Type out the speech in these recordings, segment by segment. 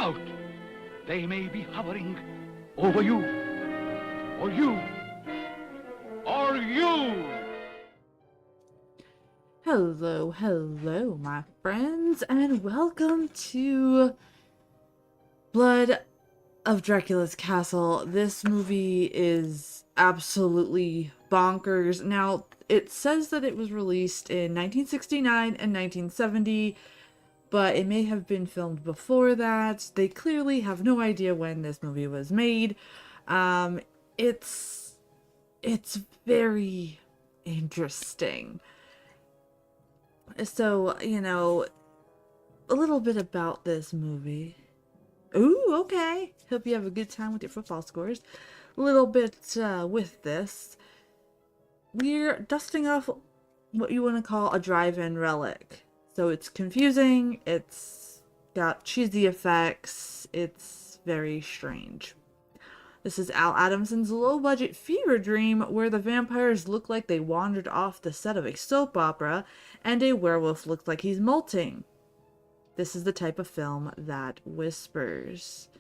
out. They may be hovering over you, or you, or you. Hello, my friends, and welcome to Blood of Dracula's Castle. This movie is absolutely bonkers. Now, it says that it was released in 1969 and 1970, but it may have been filmed before that. They clearly have no idea when this movie was made. It's very interesting. So, a little bit about this movie. Ooh, okay. Hope you have a good time with your football scores. A little bit with this. We're dusting off what you want to call a drive-in relic. So it's confusing, it's got cheesy effects, it's very strange. This is Al Adamson's low-budget fever dream where the vampires look like they wandered off the set of a soap opera and a werewolf looks like he's molting. This is the type of film that whispers.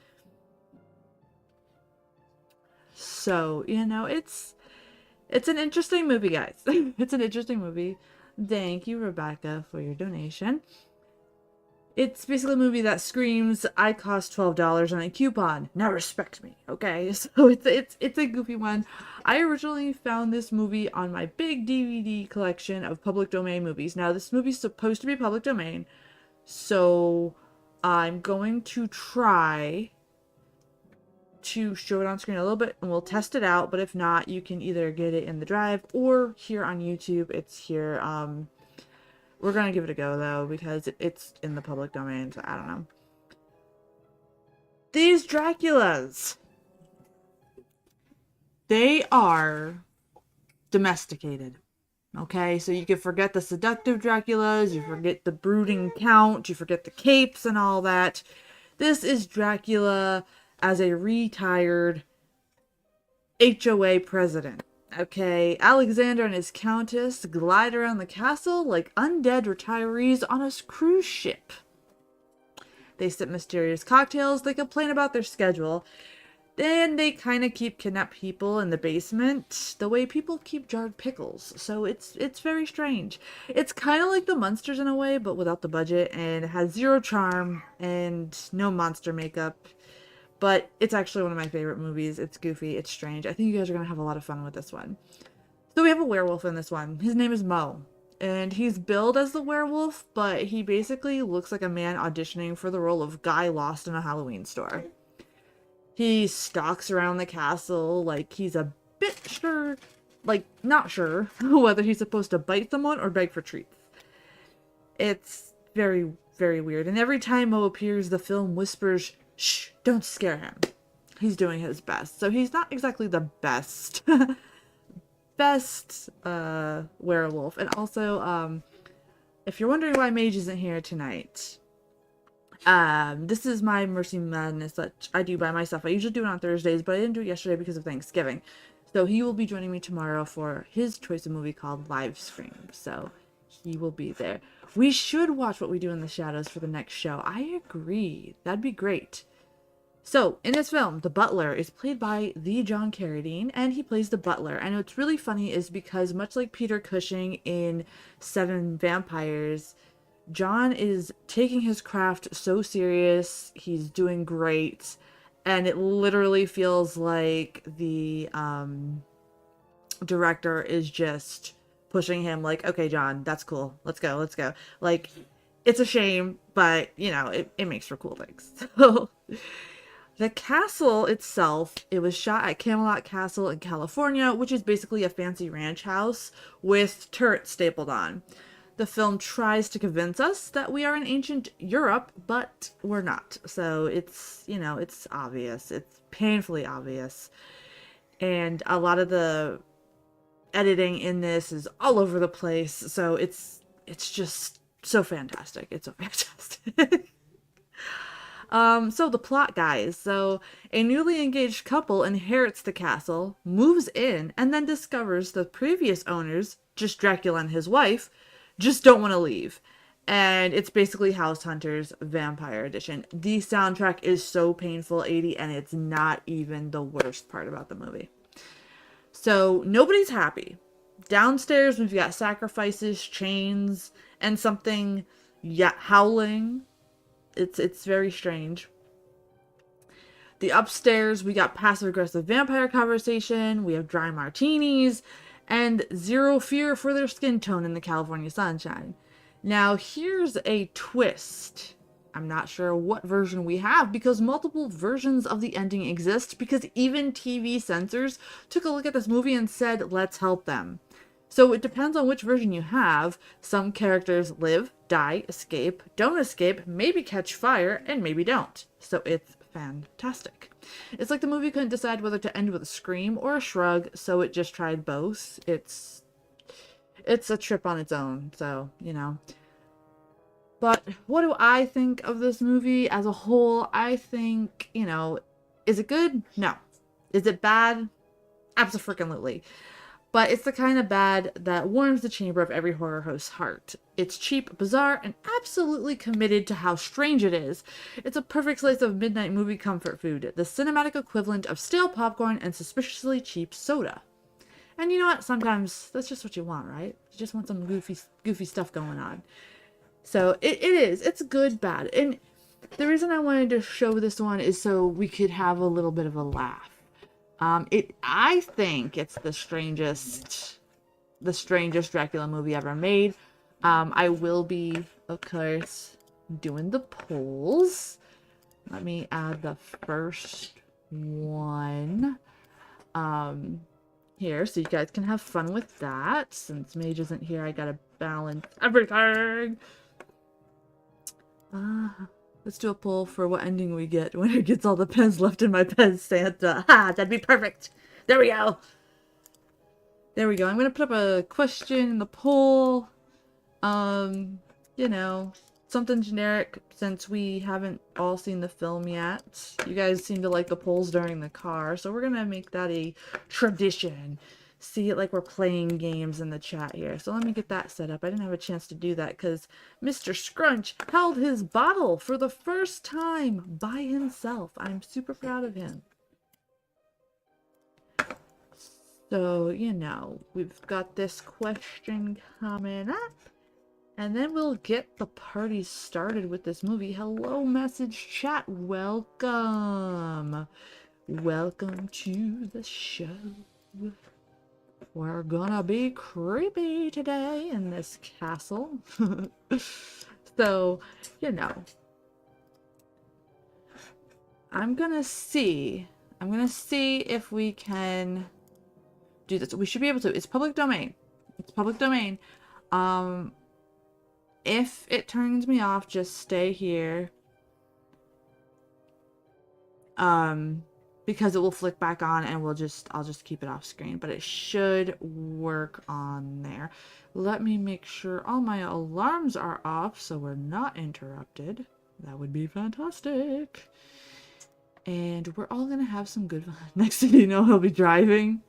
So, it's an interesting movie, guys. It's an interesting movie. Thank you, Rebecca, for your donation. It's basically a movie that screams, I cost $12 on a coupon. Now respect me, okay? So it's a goofy one. I originally found this movie on my big DVD collection of public domain movies. Now, this movie's supposed to be public domain, so I'm going to try to show it on screen a little bit, and we'll test it out. But if not, you can either get it in the drive or here on YouTube. It's here. We're gonna give it a go, though, because it's in the public domain, so I don't know. These Draculas, they are domesticated. Okay, so you can forget the seductive Draculas, you forget the brooding count, you forget the capes and all that. This is Dracula as a retired HOA president. Okay, Alexander and his countess glide around the castle like undead retirees on a cruise ship. They sip mysterious cocktails, they complain about their schedule, then they kind of keep kidnapped people in the basement the way people keep jarred pickles. So it's very strange. It's kind of like the Munsters in a way, but without the budget, and it has zero charm and no monster makeup. But it's actually one of my favorite movies. It's goofy. It's strange. I think you guys are going to have a lot of fun with this one. So we have a werewolf in this one. His name is Mo. And he's billed as the werewolf, but he basically looks like a man auditioning for the role of Guy lost in a Halloween store. He stalks around the castle like he's a bit sure, like not sure, whether he's supposed to bite someone or beg for treats. It's very, very weird. And every time Mo appears, the film whispers, shh, don't scare him. He's doing his best. So he's not exactly the best werewolf. And also, if you're wondering why Mage isn't here tonight, this is my Mercy Madness that I do by myself. I usually do it on Thursdays, but I didn't do it yesterday because of Thanksgiving. So he will be joining me tomorrow for his choice of movie called Livestream. So he will be there. We should watch What We Do in the Shadows for the next show. I agree. That'd be great. So, in this film, the butler is played by the John Carradine, and he plays the butler. And what's really funny is because, much like Peter Cushing in Seven Vampires, John is taking his craft so serious. He's doing great. And it literally feels like the director is just pushing him like, okay, John, that's cool. Let's go. Like, it's a shame, but, it makes for cool things. So, the castle itself, it was shot at Camelot Castle in California, which is basically a fancy ranch house with turrets stapled on. The film tries to convince us that we are in ancient Europe, but we're not. So it's, it's obvious. It's painfully obvious. And a lot of the editing in this is all over the place. So it's just so fantastic. It's so fantastic. So the plot, guys. So a newly engaged couple inherits the castle, moves in, and then discovers the previous owners, just Dracula and his wife, just don't want to leave. And it's basically House Hunters Vampire Edition. The soundtrack is so painful, 80, and it's not even the worst part about the movie. So nobody's happy. Downstairs, we've got sacrifices, chains, and something howling. It's very strange. The upstairs, we got passive-aggressive vampire conversation, we have dry martinis, and zero fear for their skin tone in the California sunshine. Now, here's a twist. I'm not sure what version we have because multiple versions of the ending exist because even TV censors took a look at this movie and said, let's help them. So it depends on which version you have. Some characters live, die, escape, don't escape, maybe catch fire, and maybe don't. So it's fantastic. It's like the movie couldn't decide whether to end with a scream or a shrug, so it just tried both. It's a trip on its own, so, you know. But what do I think of this movie as a whole? I think, you know, is it good? No. Is it bad? Abso-freaking-lutely. But it's the kind of bad that warms the chamber of every horror host's heart. It's cheap, bizarre, and absolutely committed to how strange it is. It's a perfect slice of midnight movie comfort food, the cinematic equivalent of stale popcorn and suspiciously cheap soda. And you know what? Sometimes that's just what you want, right? You just want some goofy stuff going on. So it is. It's good, bad. And the reason I wanted to show this one is so we could have a little bit of a laugh. I think it's the strangest Dracula movie ever made. I will be, of course, doing the polls. Let me add the first one here so you guys can have fun with that. Since Mage isn't here, I gotta balance everything. Let's do a poll for what ending we get. Winner gets all the pens left in my pen, Santa. Ha! That'd be perfect. There we go. There we go. I'm gonna put up a question in the poll. You know, something generic since we haven't all seen the film yet. You guys seem to like the polls during the car, so we're gonna make that a tradition. See it like we're playing games in the chat here. So let me get that set up. I didn't have a chance to do that because Mr. Scrunch held his bottle for the first time by himself. I'm super proud of him. So, you know, we've got this question coming up. And then we'll get the party started with this movie. Hello, message chat. Welcome. Welcome to the show. We're gonna be creepy today in this castle. So, you know. I'm gonna see if we can do this. We should be able to. It's public domain. It's public domain. If it turns me off, just stay here. Because it will flick back on and I'll just keep it off screen, but it should work on there. Let me make sure all my alarms are off so we're not interrupted. That would be fantastic. And we're all gonna have some good fun. Next thing you know, he'll be driving.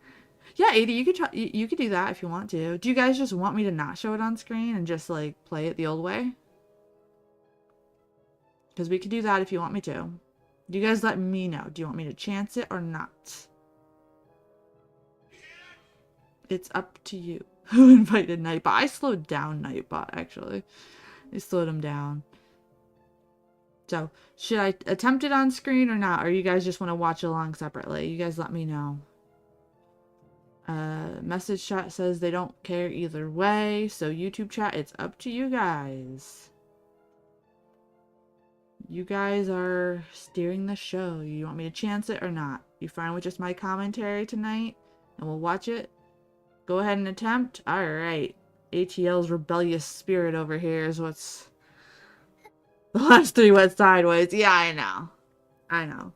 Yeah, 80, you could try, you could do that if you want to. Do you guys just want me to not show it on screen and just like play it the old way? Because we could do that if you want me to. You guys let me know. Do you want me to chance it or not? It's up to you. Who invited Nightbot? I slowed down Nightbot, actually. I slowed him down. So, should I attempt it on screen or not? Or you guys just want to watch along separately? You guys let me know. Message chat says they don't care either way. So, YouTube chat, it's up to you guys. You guys are steering the show. You want me to chance it or not? You fine with just my commentary tonight? And we'll watch it? Go ahead and attempt? Alright. ATL's rebellious spirit over here is what's... The last three went sideways. Yeah, I know. I know.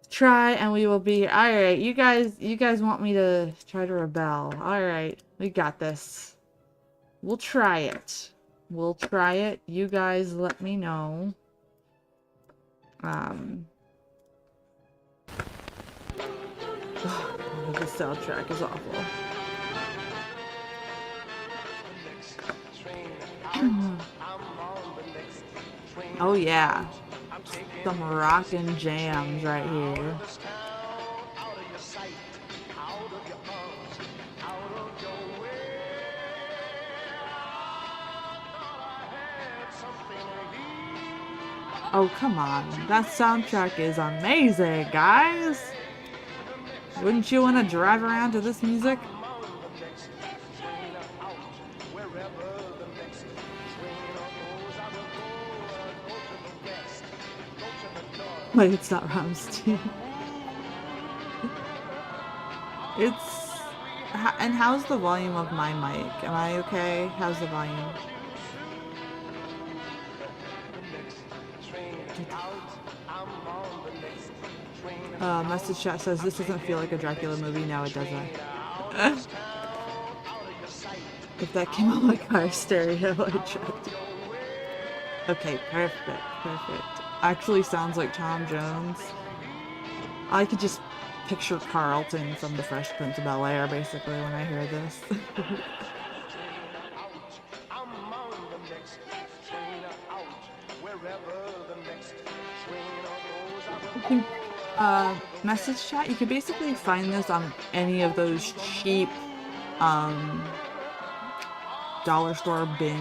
Try and we will be... Alright, you guys want me to try to rebel. Alright, we got this. We'll try it. We'll try it. You guys let me know. Oh, the soundtrack is awful. Next train Oh yeah. Some rockin' jams right here. Oh, come on. That soundtrack is amazing, guys! Wouldn't you want to drive around to this music? Wait, it's not Rammstein. It's... And how's the volume of my mic? Am I okay? How's the volume? Message chat says this doesn't feel like a Dracula movie. No, it doesn't. If that came on my car stereo, I'd try to. Okay, perfect, perfect. Actually sounds like Tom Jones. I could just picture Carlton from The Fresh Prince of Bel-Air, basically, when I hear this. Message chat, you can basically find this on any of those cheap, dollar store bin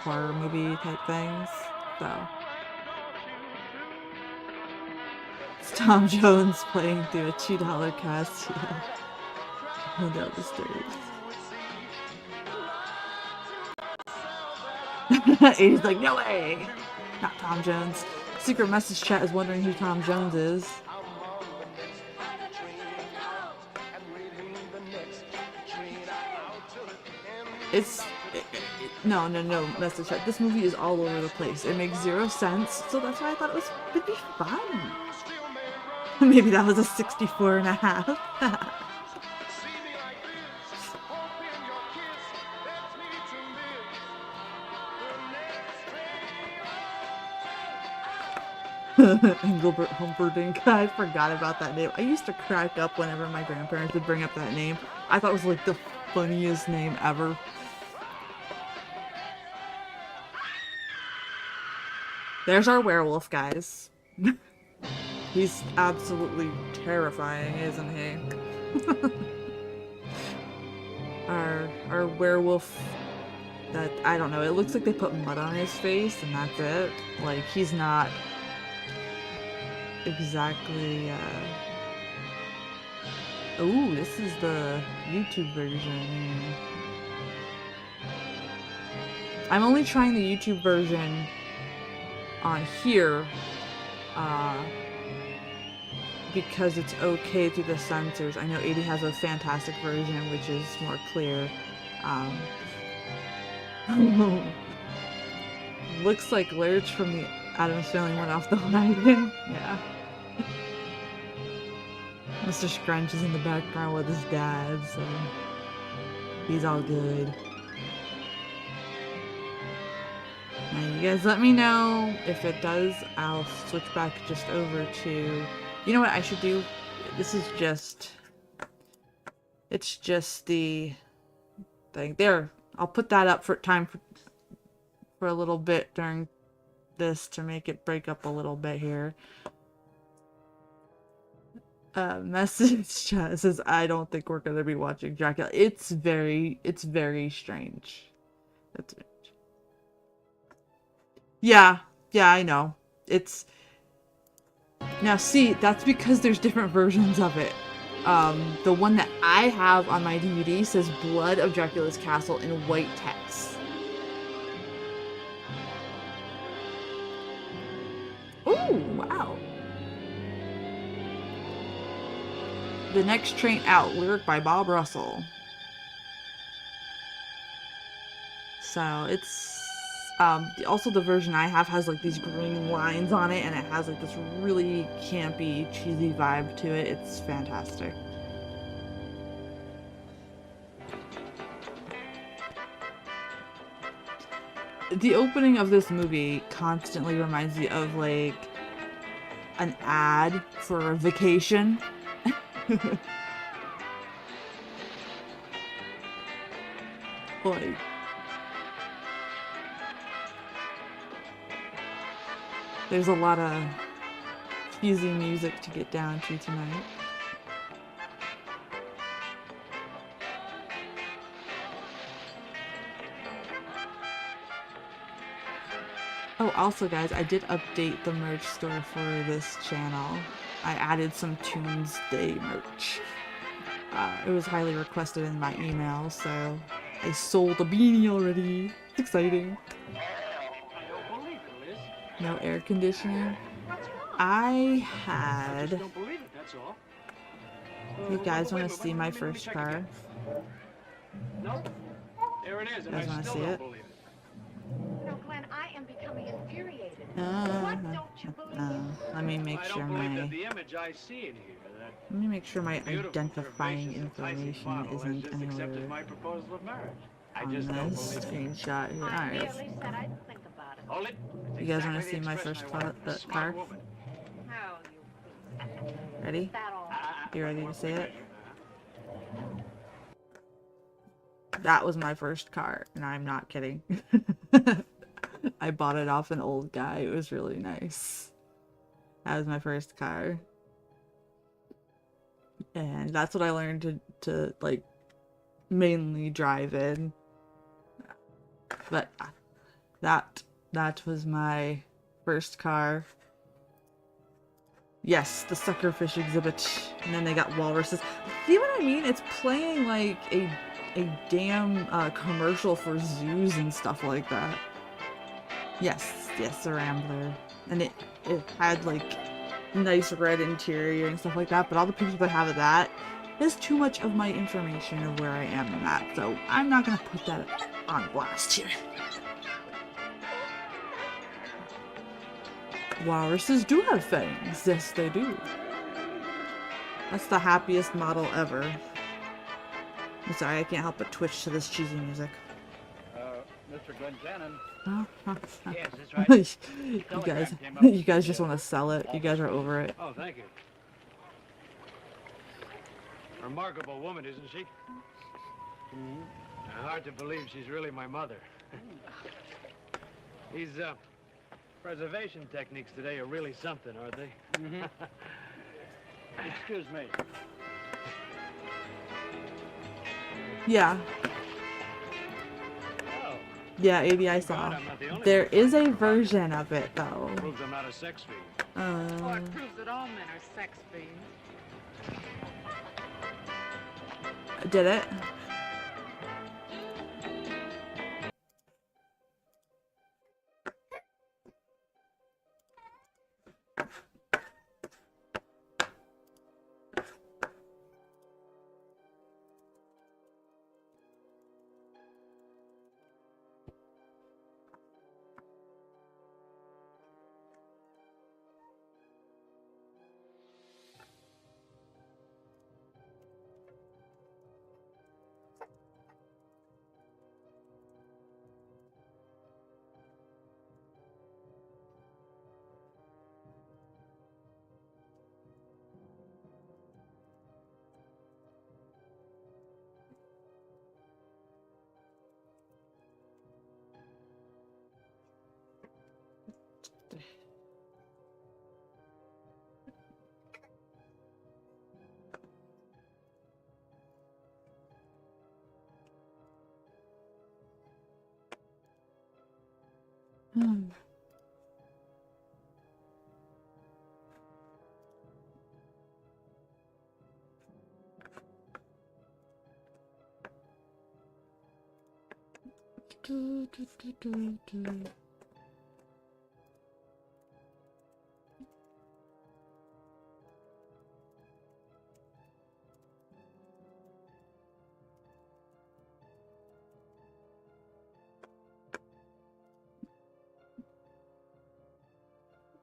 horror movie type things. So it's Tom Jones playing through a $2 Casio. Go down the stairs. He's like, no way! Not Tom Jones. Secret message chat is wondering who Tom Jones is. No, message chat. This movie is all over the place. It makes zero sense, so that's why I thought it'd be fun. Maybe that was a 64 and a half. Engelbert Humperdinck. I forgot about that name. I used to crack up whenever my grandparents would bring up that name. I thought it was like the funniest name ever. There's our werewolf, guys. He's absolutely terrifying, isn't he? Our werewolf that, I don't know, it looks like they put mud on his face and that's it. Like, he's not exactly, Ooh, this is the YouTube version. I'm only trying the YouTube version on here, because it's okay through the censors. I know 80 has a fantastic version, which is more clear. Looks like Lurch from the Addams Family went off the wagon. Yeah. Mr. Scrunch is in the background with his dad, so he's all good. Now you guys let me know if it does. I'll switch back just over to... You know what I should do? This is just... It's just the thing. There. I'll put that up for time for a little bit during this to make it break up a little bit here. Message chat says, I don't think we're gonna be watching Dracula. It's very strange. That's strange. Yeah, I know. It's... Now see, that's because there's different versions of it. The one that I have on my DVD says Blood of Dracula's Castle in white text. Ooh, wow. The Next Train Out, lyric by Bob Russell. So it's also the version I have has like these green lines on it, and it has like this really campy, cheesy vibe to it. It's fantastic. The opening of this movie constantly reminds me of like an ad for a vacation. Like, There's a lot of cheesy music to get down to tonight. Oh, also guys, I did update the merch store for this channel. I added some Tuesday merch. It was highly requested in my email, so I sold a beanie already. It's exciting. I don't believe it, Liz. No air conditioning. What's wrong? I I had... just don't believe it, that's all. You guys Wait, want to see my let me first check car? again. Nope. There it is, and Guys I wanna still see don't it? believe it. No, Glenn, I am becoming infuriated. Uh, What don't you believe? let me make I sure don't believe my... that the image I see in here, that Let me make sure my beautiful, identifying curvaceous, enticing information model has isn't just accepted my anywhere proposal of marriage. I on just don't this believe it. screenshot here. I Alright. merely said I'd think about it. Hold it. It's You guys exactly wanna the see my expression first I wanted from a smart car? woman. Oh, you. Ready? Is that all? You ready to see it? Uh-huh. That was my first car, and I'm not kidding. I bought it off an old guy. It was really nice. That was my first car. And that's what I learned to like mainly drive in. But that was my first car. Yes, the suckerfish exhibit. And then they got walruses. See what I mean? It's playing like a damn commercial for zoos and stuff like that. Yes, the Rambler. And it had like nice red interior and stuff like that, but all the pictures I have of that is too much of my information of where I am in that, so I'm not gonna put that on blast here. Walruses do have fangs. Yes, they do. That's the happiest model ever. I'm sorry, I can't help but twitch to this cheesy music. Mr. Glenjanin. Yes, that's right. you guys just want to sell it. You guys are over it. Oh, thank you. Remarkable woman, isn't she? Hard to believe she's really my mother. These preservation techniques today are really something, aren't they? Excuse me. Yeah. Oh, Yeah, ABI saw. I'm not the only There one. is a version of it, though. Proves I'm not a sex fiend. Or it proves that all men are sex fiends. Did it? Hmm.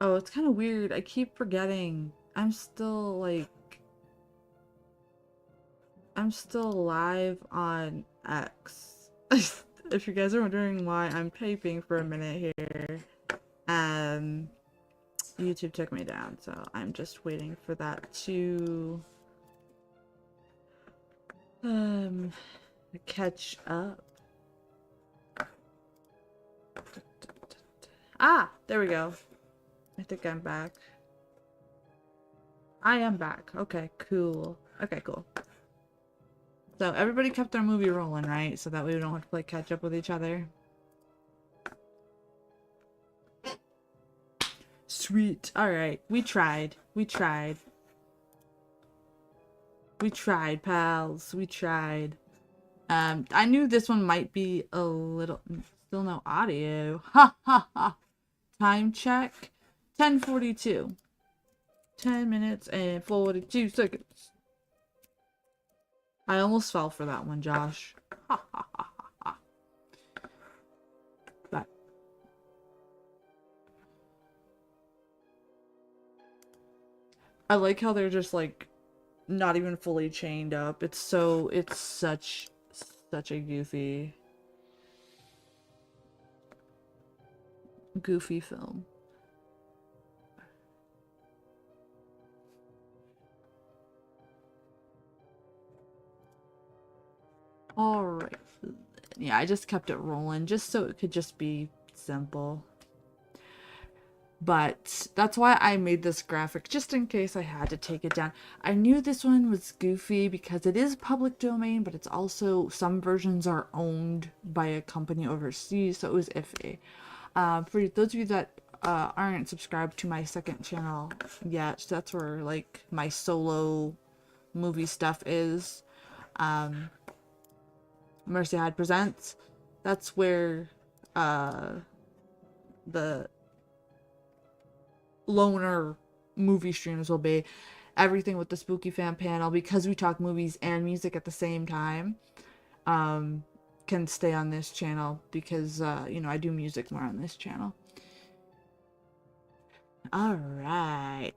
Oh, it's kind of weird. I keep forgetting. I'm still live on X. If you guys are wondering why I'm typing for a minute here, YouTube took me down, so I'm just waiting for that to catch up. Ah, there we go. I think I'm back. I am back. Okay, cool. Okay, cool. So everybody kept their movie rolling, right? So that way we don't have to play catch up with each other. Sweet. Alright. We tried. We tried. We tried, pals. We tried. I knew this one might be a little... Still no audio. Ha ha ha. Time check. 10:42. 10 minutes and 42 seconds. I almost fell for that one, Josh. Ha ha ha ha ha. But I like how they're just like not even fully chained up. It's such a goofy film. Alright. Yeah, I just kept it rolling just so it could just be simple. But that's why I made this graphic, just in case I had to take it down. I knew this one was goofy because it is public domain, but it's also, some versions are owned by a company overseas, so it was iffy. For those of you that aren't subscribed to my second channel yet, that's where like my solo movie stuff is. Mercy Hyde Presents. That's where the loner movie streams will be. Everything with the Spooky Fan panel, because we talk movies and music at the same time, can stay on this channel because, you know, I do music more on this channel. Alright.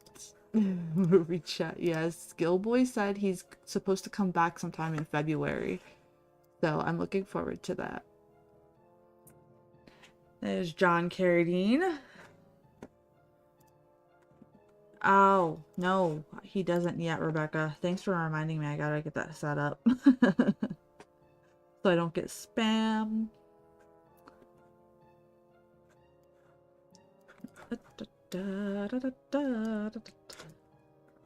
Movie chat, yes. Skillboy said he's supposed to come back sometime in February. So I'm looking forward to that. There's John Carradine. Oh, no, he doesn't yet, Rebecca. Thanks for reminding me. I gotta get that set up. So I don't get spam.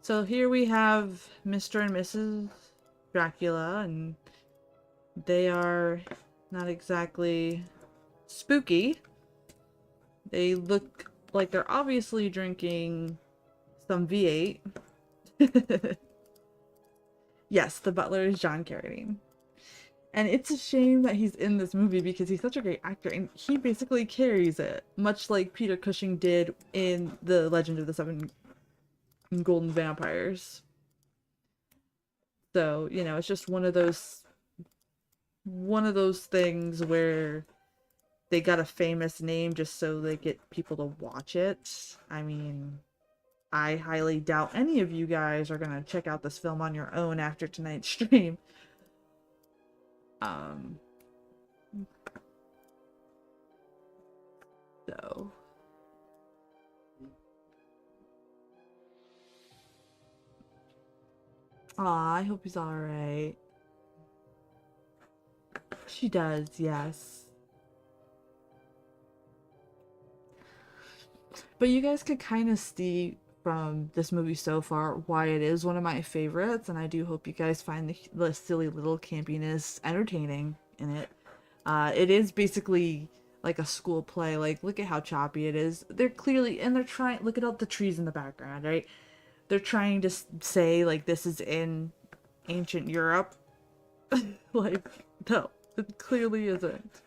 So here we have Mr. and Mrs. Dracula, and they are not exactly spooky. They look like they're obviously drinking some V8. Yes, the butler is John Carradine. And it's a shame that he's in this movie because he's such a great actor and he basically carries it, much like Peter Cushing did in The Legend of the Seven Golden Vampires. So, you know, it's just one of those things where they got a famous name just so they get people to watch it. I mean, I highly doubt any of you guys are gonna check out this film on your own after tonight's stream. So aw, I hope he's alright. She does, yes. But you guys could kind of see from this movie so far why it is one of my favorites, and I do hope you guys find the silly little campiness entertaining in it. It is basically like a school play. Like, look at how choppy it is. They're clearly, and they're trying, look at all the trees in the background, right? They're trying to say, like, this is in ancient Europe. Like, no, it clearly isn't.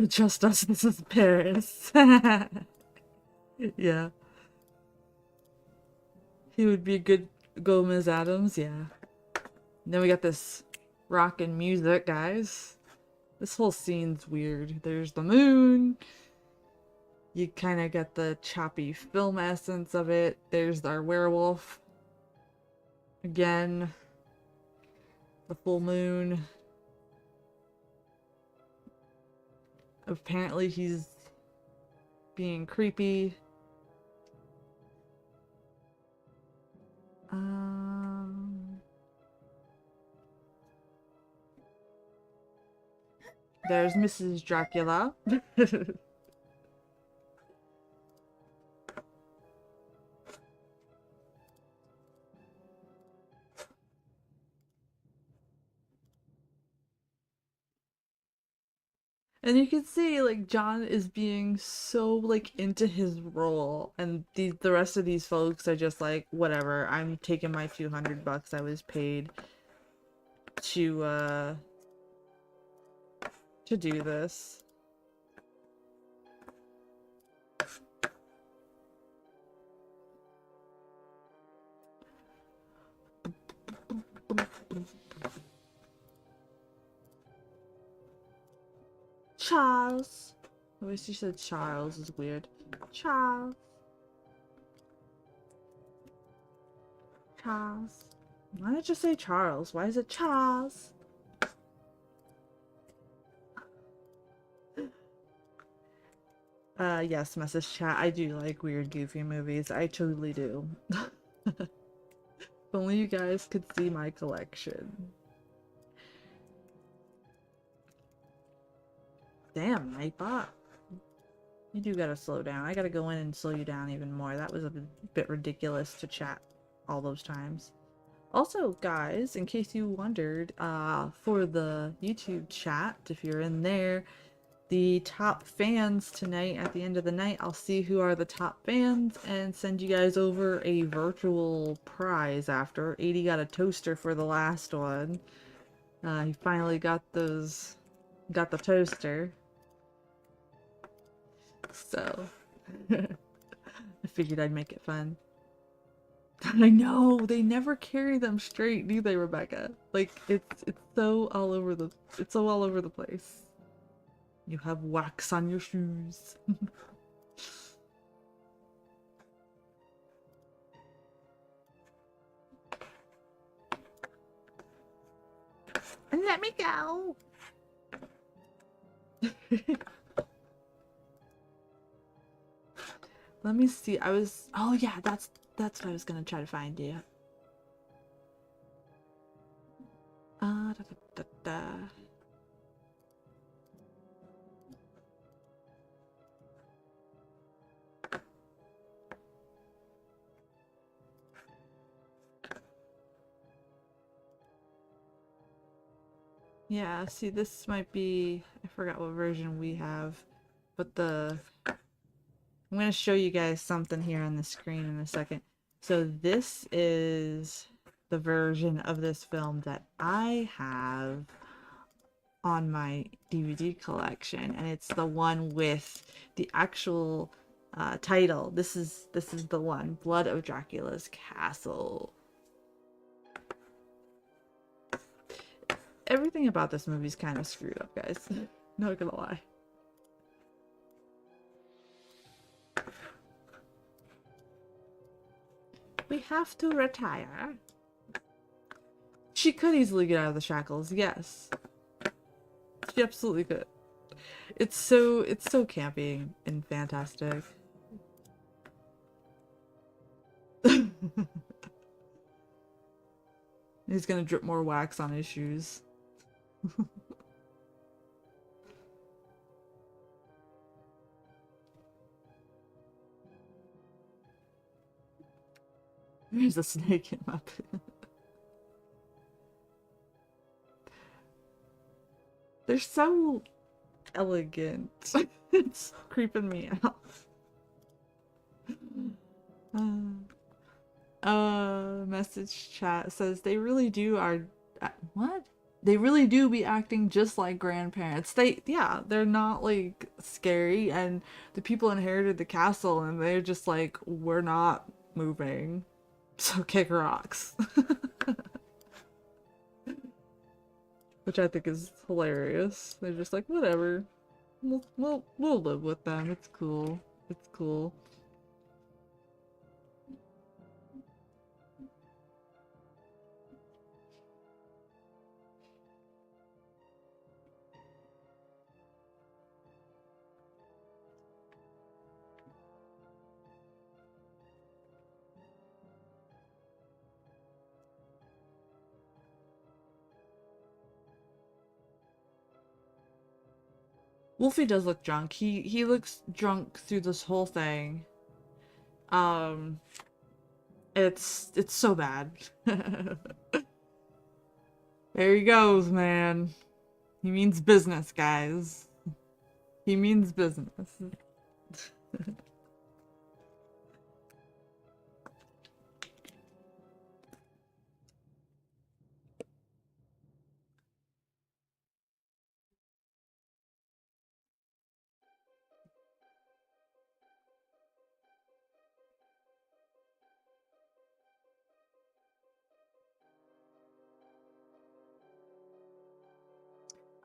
Just us, this is Paris. Yeah. He would be a good Gomez Adams, yeah. Then we got this rockin' music, guys. This whole scene's weird. There's the moon. You kind of get the choppy film essence of it. There's our werewolf. Again. The full moon. Apparently he's being creepy. There's Mrs. Dracula. And you can see, like, John is being so, like, into his role, and the rest of these folks are just like, whatever, I'm taking my few $100 I was paid to do this. Charles. I wish you said Charles is weird. Charles. Charles. Why not just say Charles? Why is it Charles? Yes, message chat. I do like weird, goofy movies. I truly do. If only you guys could see my collection. Damn, Nightbot. You do gotta slow down. I gotta go in and slow you down even more. That was a bit ridiculous to chat all those times. Also, guys, in case you wondered, for the YouTube chat, if you're in there, the top fans tonight, at the end of the night, I'll see who are the top fans and send you guys over a virtual prize after. 80 got a toaster for the last one. He finally got the toaster. So, I figured I'd make it fun. I know, they never carry them straight, do they, Rebecca? Like, it's so all over the place. You have wax on your shoes. And let me go. Let me see. Oh yeah, that's what I was gonna try to find you. Da, da, da, da. Yeah, see, this might be, I forgot what version we have, but I'm going to show you guys something here on the screen in a second. So this is the version of this film that I have on my DVD collection, and it's the one with the actual title. This is the one, Blood of Dracula's Castle. Everything about this movie is kind of screwed up, guys. Not gonna lie. We have to retire. She could easily get out of the shackles, yes. She absolutely could. It's so campy and fantastic. He's gonna drip more wax on his shoes. There's a snake in my pen. They're so elegant. It's creeping me out. Message chat says they really do what? They really do be acting just like grandparents. Yeah, they're not like scary, and the people inherited the castle and they're just like, we're not moving. So kick rocks. which I think is hilarious. They're just like, whatever. We'll live with them. It's cool. It's cool. Wolfie does look drunk. He looks drunk through this whole thing. Um, it's so bad. There he goes, man. He means business, guys. He means business.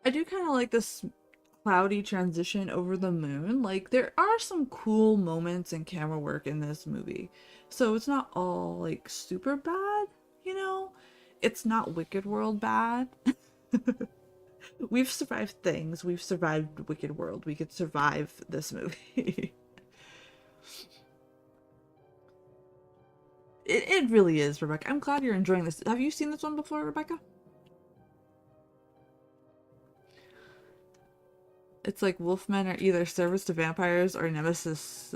I do kind of like this cloudy transition over the moon. Like, there are some cool moments and camera work in this movie. So it's not all, like, super bad, you know? It's not Wicked World bad. We've survived things. We've survived Wicked World. We could survive this movie. It really is, Rebecca. I'm glad you're enjoying this. Have you seen this one before, Rebecca? It's like wolfmen are either service to vampires or nemesis.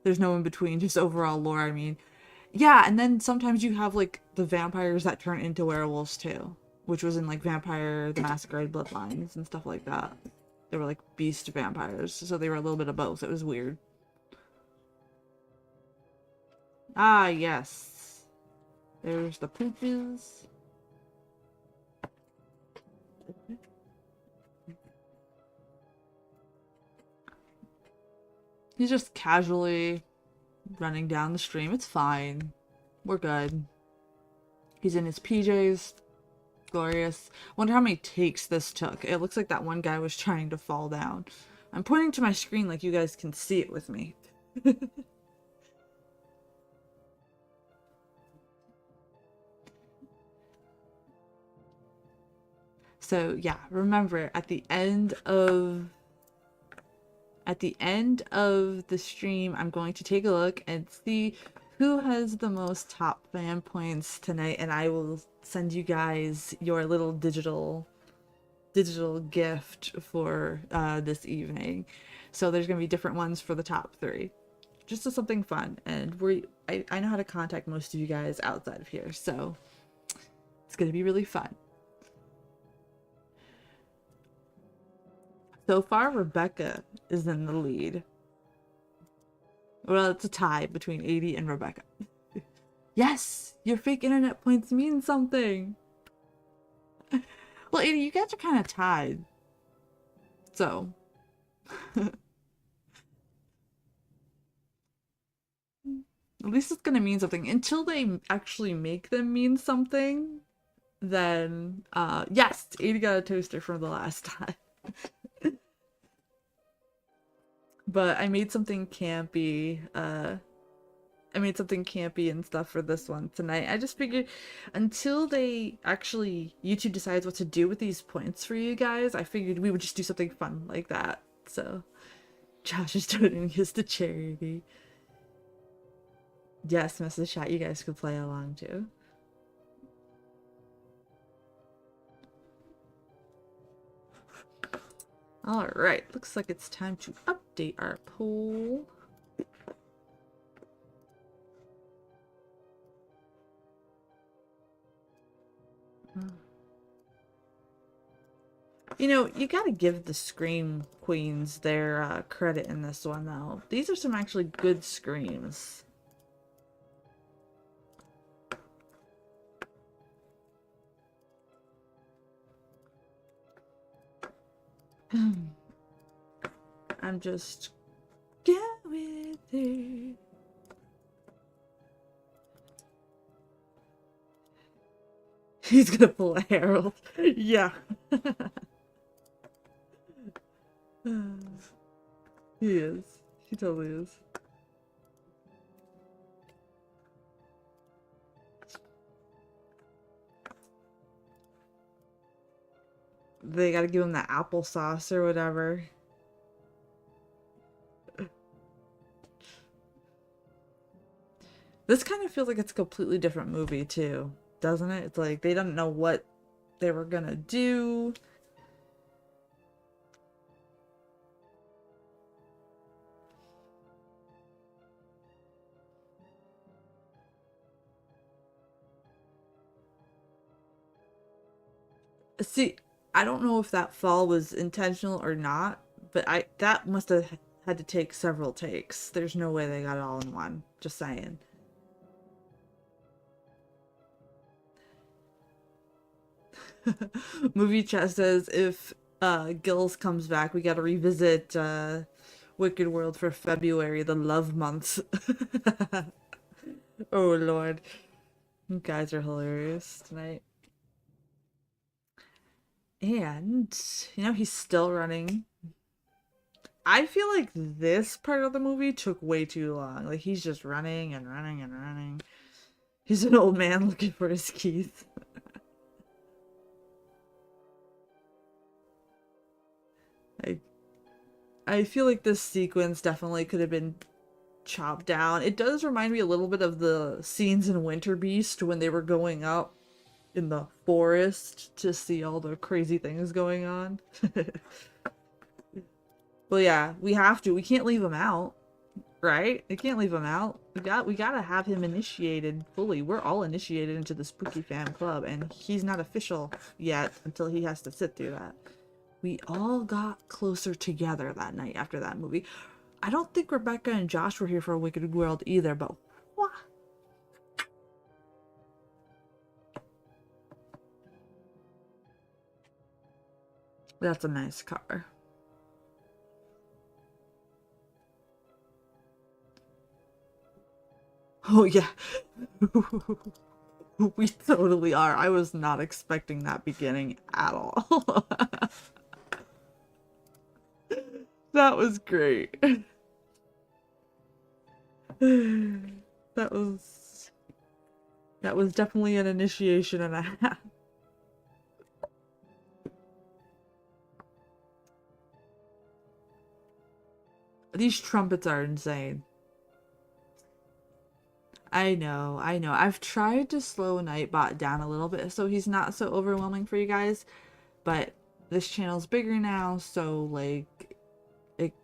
There's no in between, just overall lore, I mean. Yeah, and then sometimes you have, like, the vampires that turn into werewolves, too. Which was in, like, Vampire the Masquerade Bloodlines and stuff like that. They were, like, beast vampires, so they were a little bit of both. It was weird. Ah, yes. There's the pooches. He's just casually running down the stream. It's fine. We're good. He's in his PJs. Glorious. Wonder how many takes this took. It looks like that one guy was trying to fall down. I'm pointing to my screen like you guys can see it with me. So yeah, remember at the end of the stream, I'm going to take a look and see who has the most top fan points tonight, and I will send you guys your little digital gift for this evening. So there's gonna be different ones for the top 3, just as something fun. And I know how to contact most of you guys outside of here, so it's gonna be really fun. So far, Rebecca is in the lead. Well, it's a tie between 80 and Rebecca. Yes! Your fake internet points mean something! Well, 80, you guys are kind of tied. So. At least it's gonna mean something. Until they actually make them mean something, then, yes! 80 got a toaster from the last time. But I made something campy, and stuff for this one tonight. I just figured until they actually, YouTube decides what to do with these points for you guys, I figured we would just do something fun like that. So, Josh is donating his to charity. Yes, Mrs. Chat, you guys could play along too. Alright, looks like it's time to update our poll. You know, you gotta give the Scream Queens their credit in this one, though. These are some actually good screams. I'm just going through. He's gonna pull a Harold. Yeah. He is. He totally is. They gotta give him the applesauce or whatever. This kind of feels like it's a completely different movie too, doesn't it? It's like they didn't know what they were gonna do. See, I don't know if that fall was intentional or not, but that must have had to take several takes. There's no way they got it all in one. Just saying. Movie chat says if Gills comes back, we gotta revisit Wicked World for February, the love month. Oh Lord. You guys are hilarious tonight. And, you know, he's still running. I feel like this part of the movie took way too long. Like, he's just running and running and running. He's an old man looking for his keys. I feel like this sequence definitely could have been chopped down. It does remind me a little bit of the scenes in Winter Beast when they were going up in the forest to see all the crazy things going on. Well, yeah, we have to. We can't leave him out, right? We can't leave him out. We gotta have him initiated fully. We're all initiated into the Spooky Fan Club, and he's not official yet until he has to sit through that. We all got closer together that night after that movie. I don't think Rebecca and Josh were here for a Wicked World either, but what? That's a nice car. Oh yeah. We totally are. I was not expecting that beginning at all. That was great. That was definitely an initiation and a half. These trumpets are insane. I know. I've tried to slow Nightbot down a little bit so he's not so overwhelming for you guys, but this channel's bigger now, so like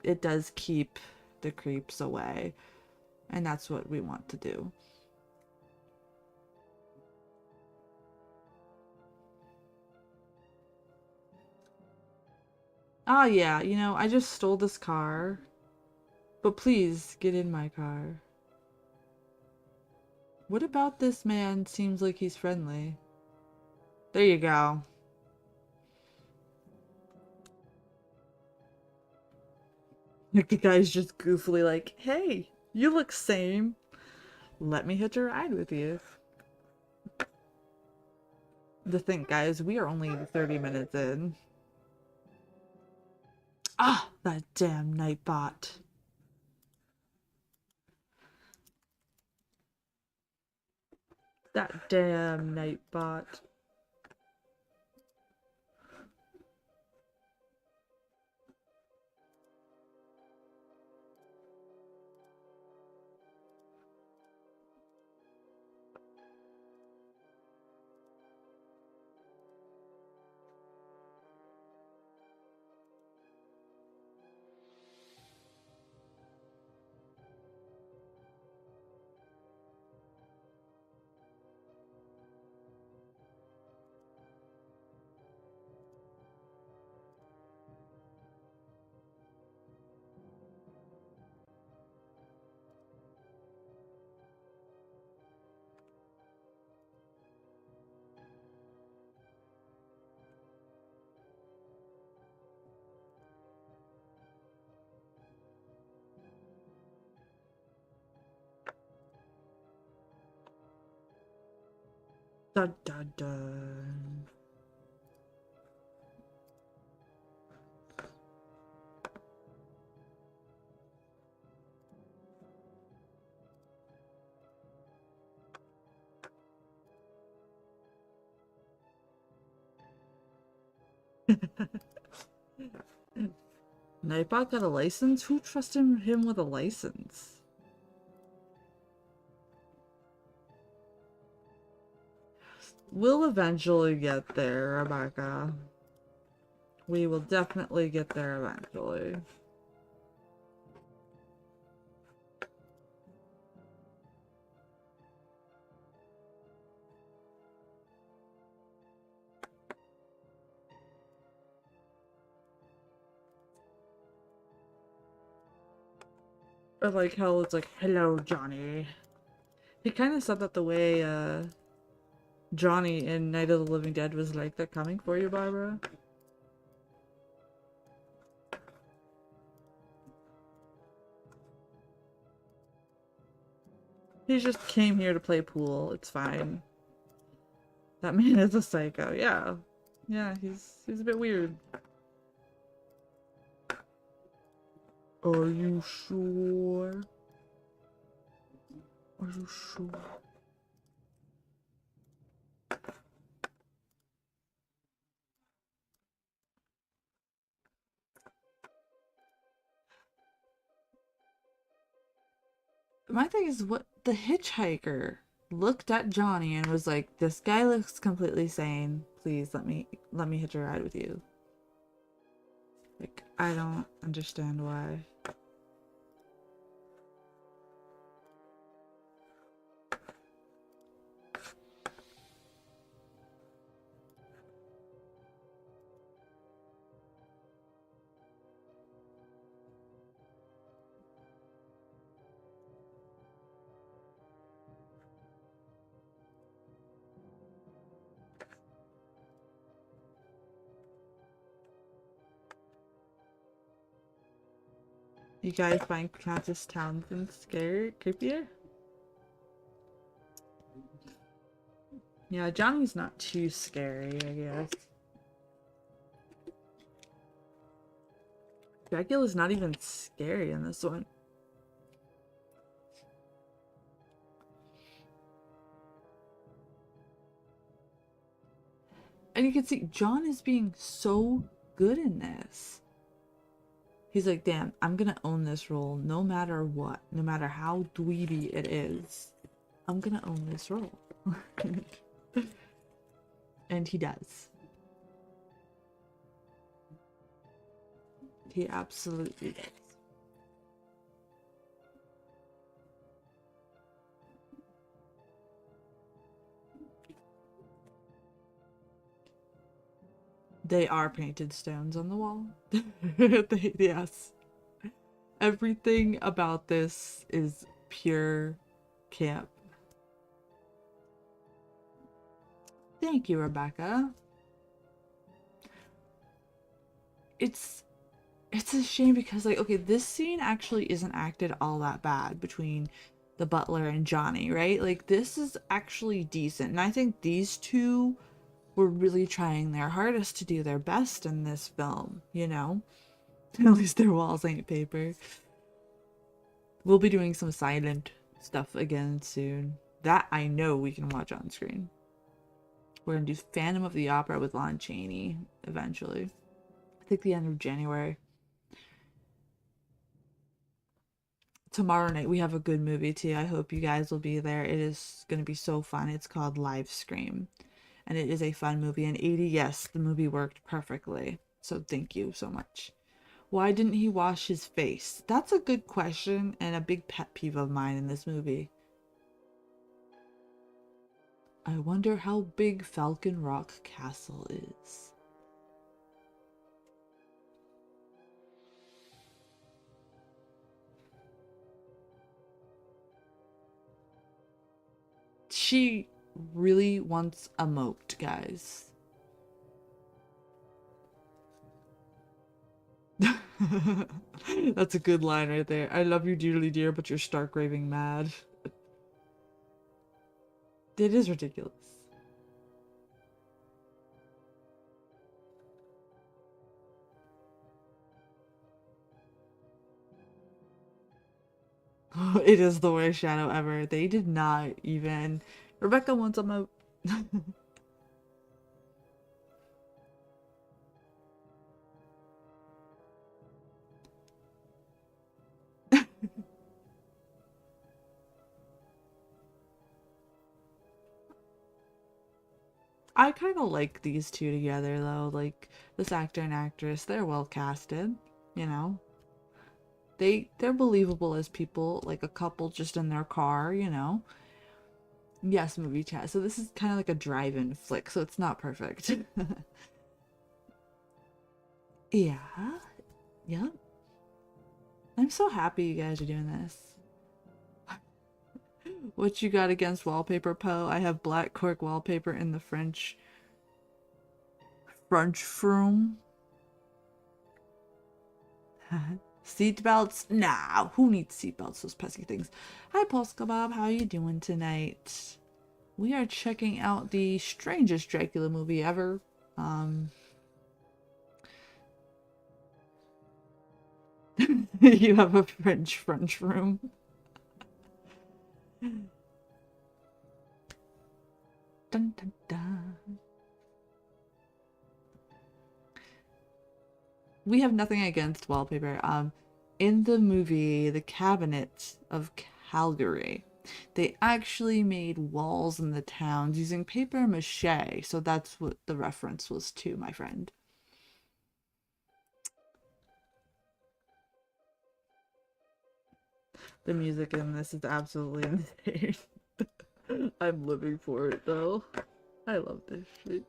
it does keep the creeps away, and that's what we want to do. Oh yeah, you know, I just stole this car, but please get in my car. What about this man seems like he's friendly? There you go. Like the guy's just goofily like, hey, you look sane. Let me hitch a ride with you. To think, guys, we are only 30 minutes in. Ah, that damn Nightbot. That damn Nightbot. Dun dun dun. Nightbot got a license? Who trusted him with a license? We'll eventually get there, Rebecca. We will definitely get there eventually. I like how it's like, hello, Johnny. He kind of said that the way, Johnny in Night of the Living Dead was like, they're coming for you, Barbara. He just came here to play pool. It's fine. That man is a psycho. Yeah. Yeah, he's a bit weird. Are you sure? Are you sure? My thing is, what the hitchhiker looked at Johnny and was like, this guy looks completely sane. Please let me hitch a ride with you. Like, I don't understand why. You guys find Countess Townsend scary, creepier? Yeah, Johnny's not too scary, I guess. Dracula's not even scary in this one. And you can see John is being so good in this. He's like, damn, I'm gonna own this role no matter what. No matter how dweeby it is. I'm gonna own this role. And he does. He absolutely does. They are painted stones on the wall. Yes. Everything about this is pure camp. Thank you, Rebecca. It's a shame because, like, okay, this scene actually isn't acted all that bad between the butler and Johnny, right? Like, this is actually decent. And I think these two were really trying their hardest to do their best in this film, you know? At least their walls ain't paper. We'll be doing some silent stuff again soon. That I know we can watch on screen. We're gonna do Phantom of the Opera with Lon Chaney eventually. I think the end of January. Tomorrow night we have a good movie too. I hope you guys will be there. It is gonna be so fun. It's called Live Scream. And it is a fun movie. And 80, yes, the movie worked perfectly. So thank you so much. Why didn't he wash his face? That's a good question and a big pet peeve of mine in this movie. I wonder how big Falcon Rock Castle is. She really wants a moat, guys. That's a good line right there. I love you dearly, dear, but you're stark raving mad. It is ridiculous. It is the worst shadow ever. They did not even. Rebecca wants a moat. I kind of like these two together though. Like this actor and actress, they're well casted. You know, they're believable as people, like a couple just in their car. You know. Yes, movie chat. So this is kind of like a drive-in flick, so it's not perfect. Yeah. Yep. I'm so happy you guys are doing this. What you got against wallpaper, Poe? I have black cork wallpaper in the French room. Seatbelts? Nah, who needs seatbelts? Those pesky things. Hi, Polska Bob. How are you doing tonight? We are checking out the strangest Dracula movie ever. You have a French room. Dun, dun, dun. We have nothing against wallpaper. In the movie The Cabinet of Calgary, they actually made walls in the towns using paper mache, so that's what the reference was to, my friend. The music in this is absolutely insane. I'm living for it though. I love this shit.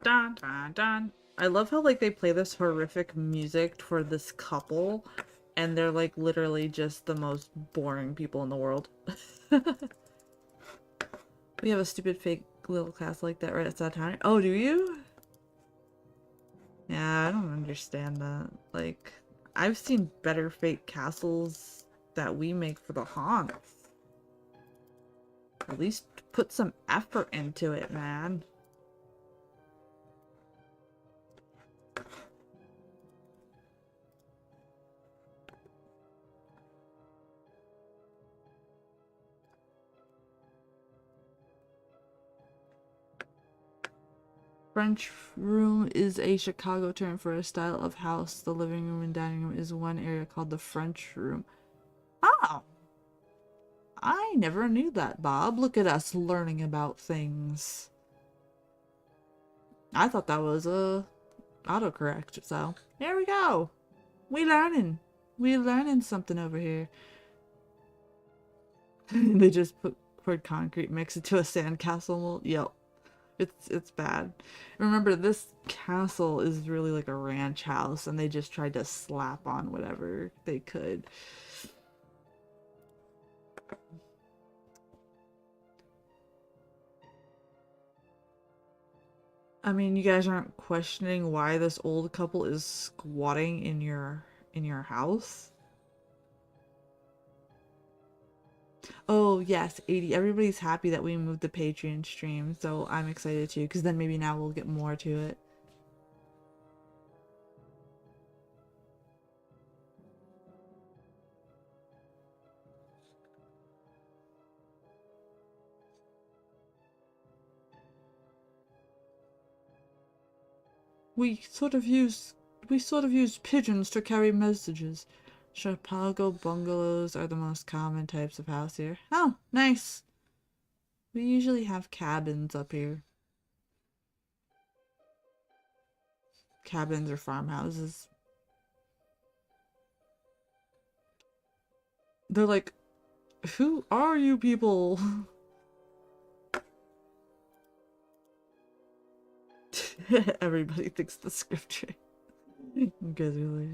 Dun, dun, dun, dun. I love how like they play this horrific music for this couple and they're like literally just the most boring people in the world. We have a stupid fake little castle like that right outside town. Oh, do you? Yeah, I don't understand that. Like, I've seen better fake castles that we make for the haunts. At least put some effort into it, man. French room is a Chicago term for a style of house. The living room and dining room is one area called the French room. Oh! I never knew that, Bob. Look at us learning about things. I thought that was autocorrect, so there we go. We learning something over here. They just poured concrete mix into a sandcastle mold. Yep. It's bad. Remember, this castle is really like a ranch house, and they just tried to slap on whatever they could. I mean, you guys aren't questioning why this old couple is squatting in your house? Oh, yes, 80. Everybody's happy that we moved the Patreon stream, so I'm excited too, because then maybe now we'll get more to it. We sort of use pigeons to carry messages. Chicago bungalows are the most common types of house here. Oh, nice. We usually have cabins up here. Cabins or farmhouses. They're like, who are you people? Everybody thinks the scripture. You guys are like...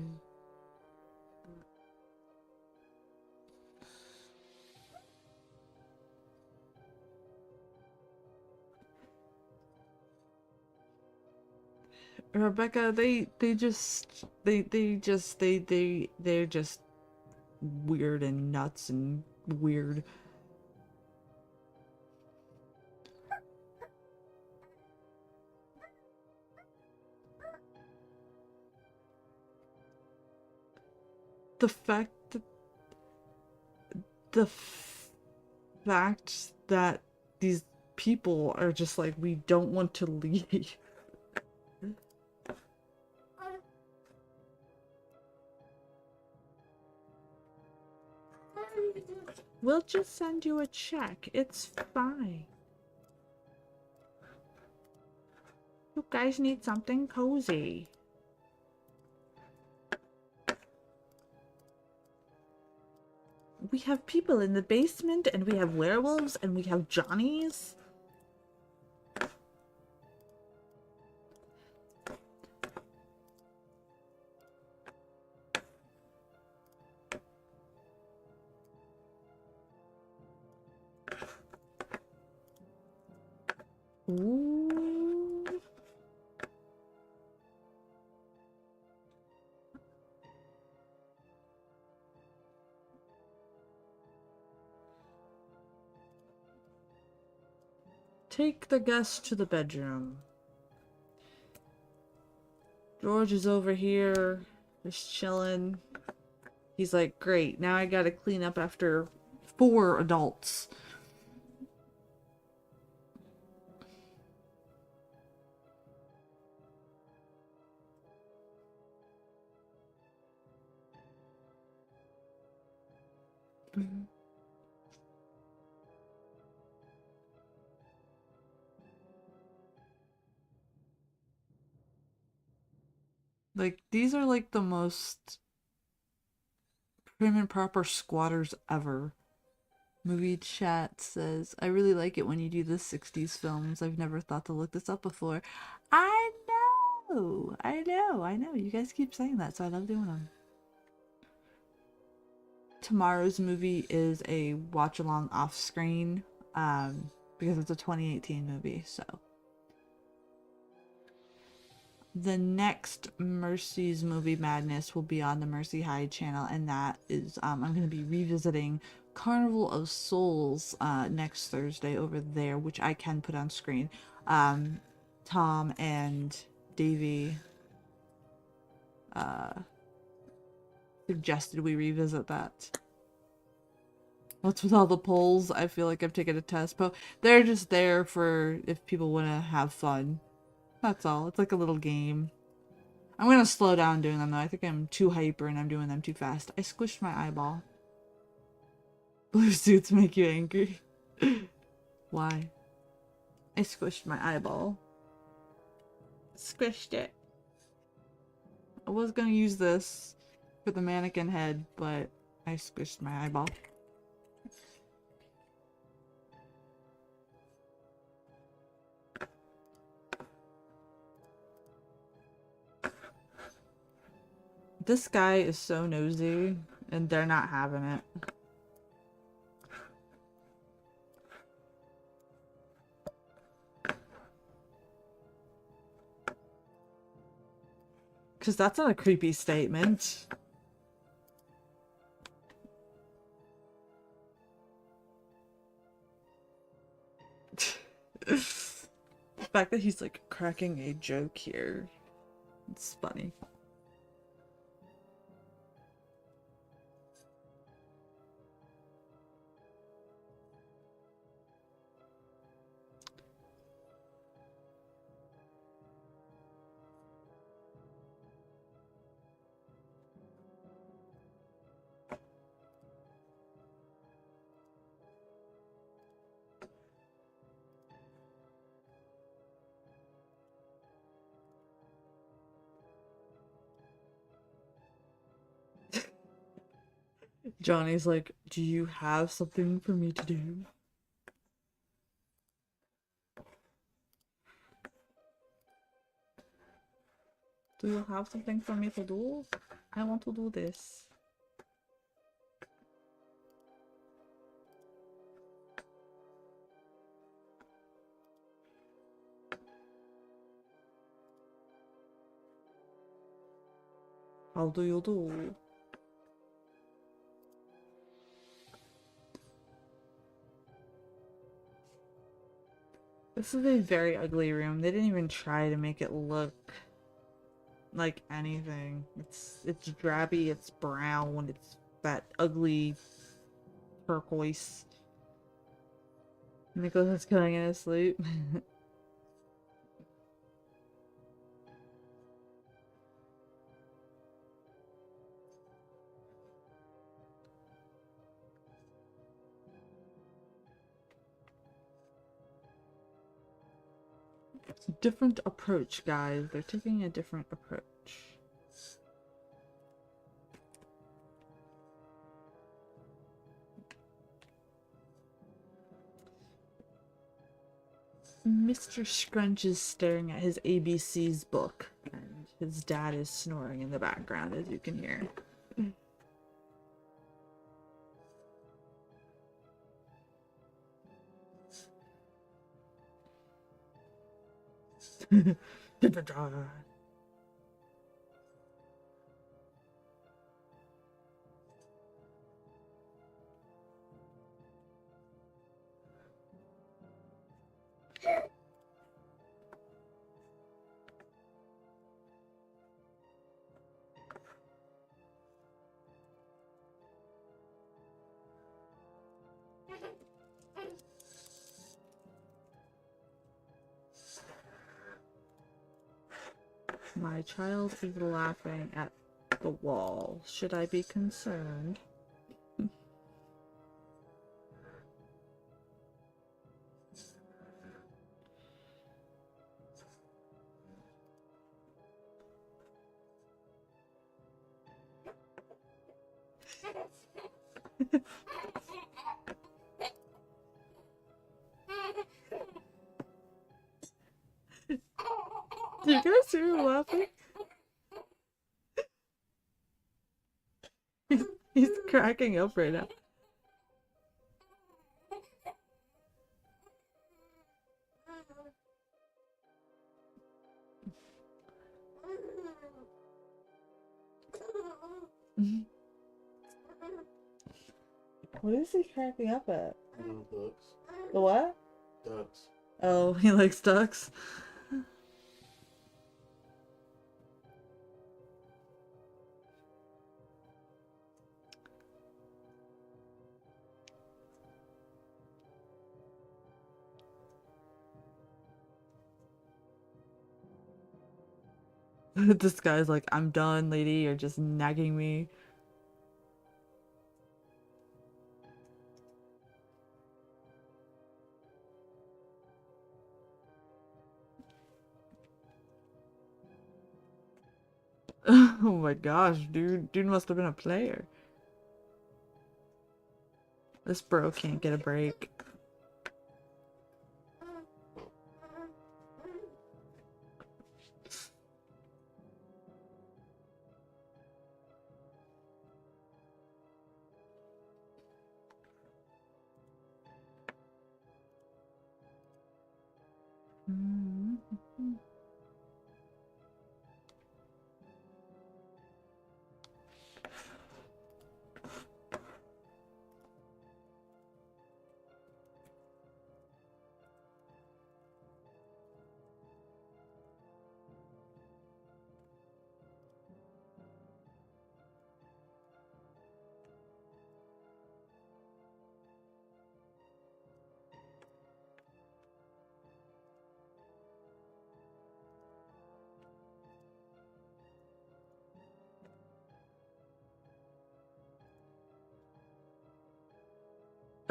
Rebecca, they're just weird and nuts and weird. The fact that fact that these people are just like, we don't want to leave. We'll just send you a check. It's fine. You guys need something cozy. We have people in the basement, and we have werewolves, and we have Johnnies. Ooh. Take the guest to the bedroom. George is over here, just chilling. He's like, great, now I gotta clean up after 4 adults. Like, these are like the most prim and proper squatters ever. Movie chat says, I really like it when you do the 60s films. I've never thought to look this up before. I know! I know. You guys keep saying that, so I love doing them. Tomorrow's movie is a watch-along off-screen, because it's a 2018 movie, so. The next Mercy's Movie Madness will be on the Mercy High channel, and that is, I'm going to be revisiting Carnival of Souls next Thursday over there, which I can put on screen. Tom and Davey suggested we revisit that. What's with all the polls? I feel like I've taken a test, but they're just there for if people want to have fun. That's all. It's like a little game. I'm gonna slow down doing them though. I think I'm too hyper and I'm doing them too fast. I squished my eyeball. Blue suits make you angry. Why? I squished my eyeball. Squished it. I was gonna use this for the mannequin head, but I squished my eyeball. This guy is so nosy, and they're not having it. Because that's not a creepy statement. The fact that he's like cracking a joke here. It's funny. Johnny's like, do you have something for me to do? Do you have something for me to do? I want to do this. How do you do? This is a very ugly room. They didn't even try to make it look like anything. It's drabby, it's brown, it's that ugly turquoise. Nicholas is killing in his sleep. It's a different approach, guys. They're taking a different approach. Mr. Scrunch is staring at his ABC's book, and his dad is snoring in the background, as you can hear. My child is laughing at the wall. Should I be concerned? Do you guys see me laughing? He's cracking up right now. What is he cracking up at? Ducks. The what? Ducks. Oh, he likes ducks. This guy's like, I'm done, lady. You're just nagging me. Oh my gosh, dude. Dude must have been a player. This bro can't get a break.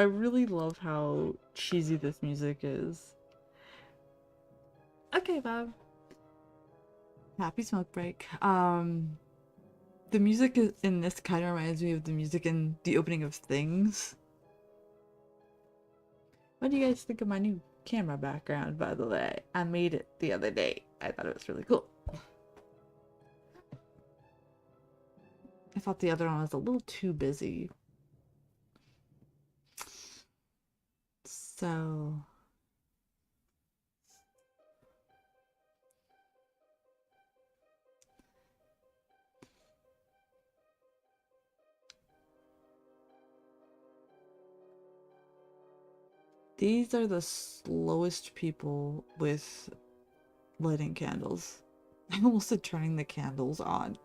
I really love how cheesy this music is. Okay, Bob. Happy smoke break. The music in this kind of reminds me of the music in the opening of Things. What do you guys think of my new camera background, by the way? I made it the other day. I thought it was really cool. I thought the other one was a little too busy. So... these are the slowest people with lighting candles. I almost said turning the candles on.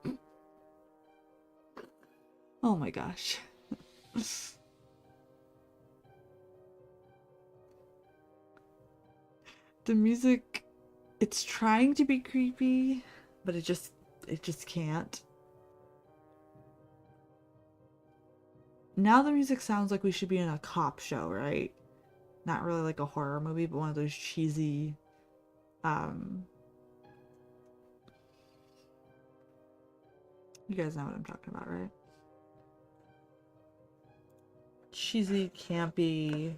Oh my gosh. The music, it's trying to be creepy, but it just can't. Now the music sounds like we should be in a cop show, right? Not really like a horror movie, but one of those cheesy, you guys know what I'm talking about, right? Cheesy, campy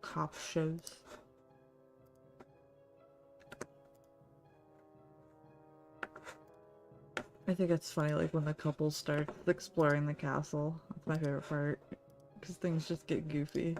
cop shows. I think it's funny, like, when the couple starts exploring the castle. That's my favorite part. Because things just get goofy.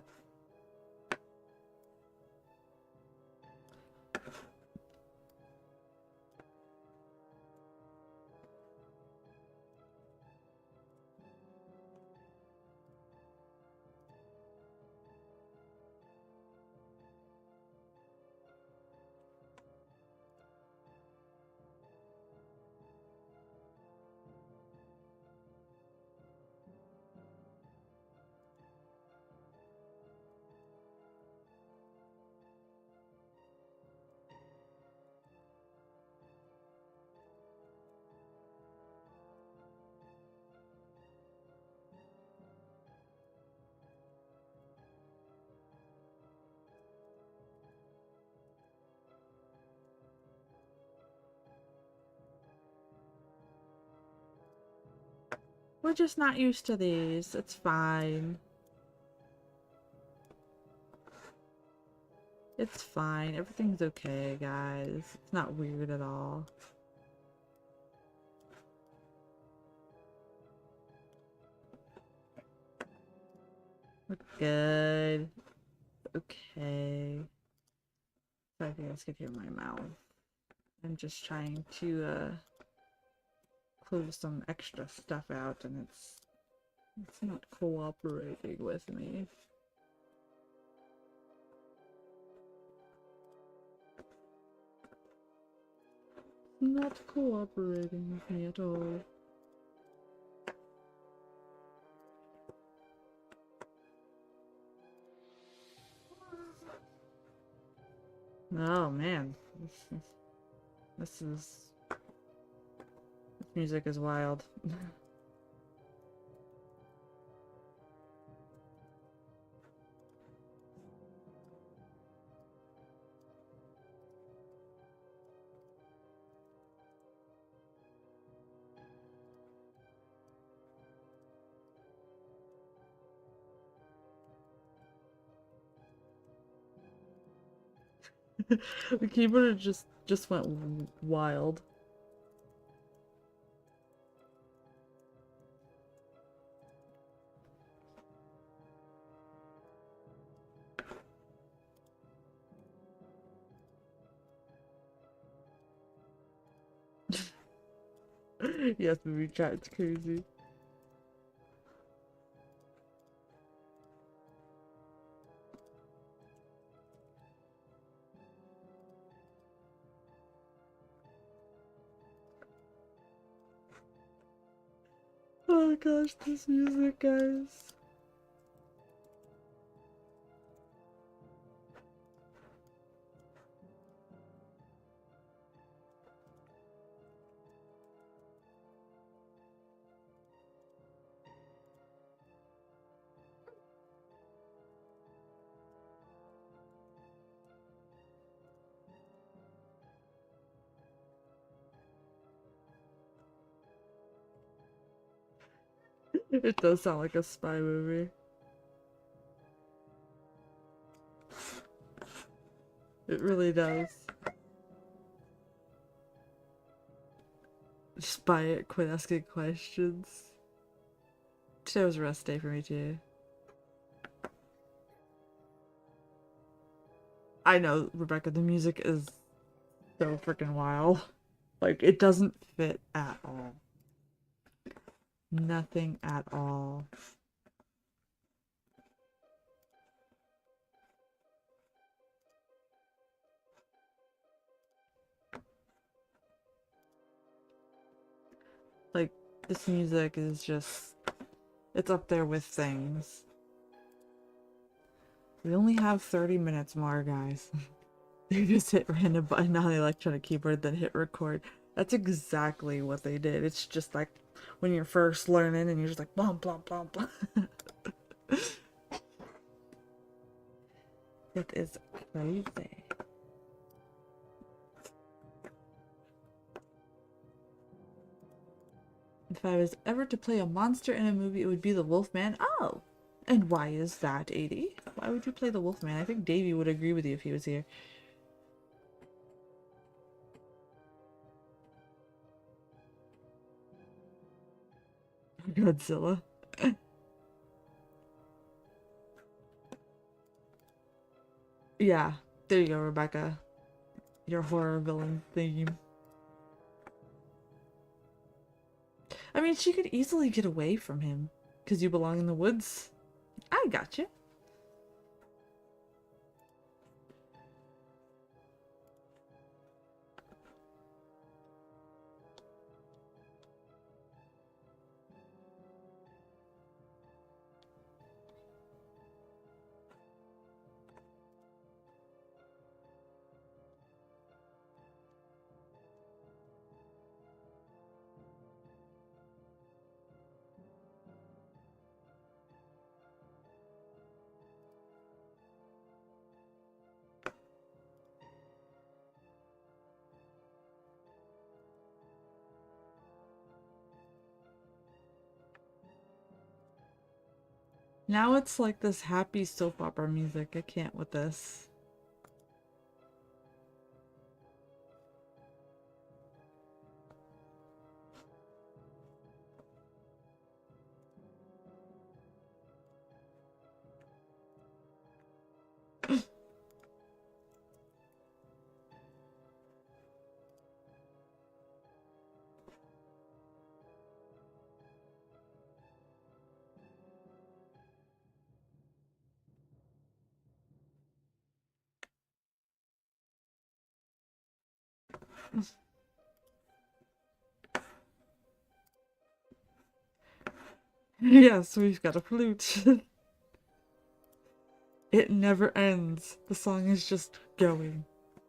We're just not used to these. It's fine. It's fine. Everything's okay, guys. It's not weird at all. We're good. Okay. If you guys could hear my mouth. I'm just trying to close some extra stuff out and it's not cooperating with me. Not cooperating with me at all. Oh man, this music is wild. The keyboard just went wild. Yes, movie chat's crazy. Oh gosh, this music, guys. It does sound like a spy movie. It really does. Just buy it, quit asking questions. Today was a rest day for me too. I know, Rebecca, the music is so freaking wild. Like, it doesn't fit at all. Nothing at all. This music is just, it's up there with things. We only have 30 minutes more, guys. They just hit random button on the electronic keyboard, then hit record. That's exactly what they did. It's just like when you're first learning and you're just like, blum, blum, blum, blum. It is crazy. If I was ever to play a monster in a movie, it would be the Wolfman. Oh! And why is that, 80? Why would you play the Wolfman? I think Davey would agree with you if he was here. Godzilla. Yeah, there you go, Rebecca. Your horror villain theme. I mean, she could easily get away from him. Because you belong in the woods. I got you. Now it's like this happy soap opera music. I can't with this. Yes, we've got a flute. It never ends. The song is just going.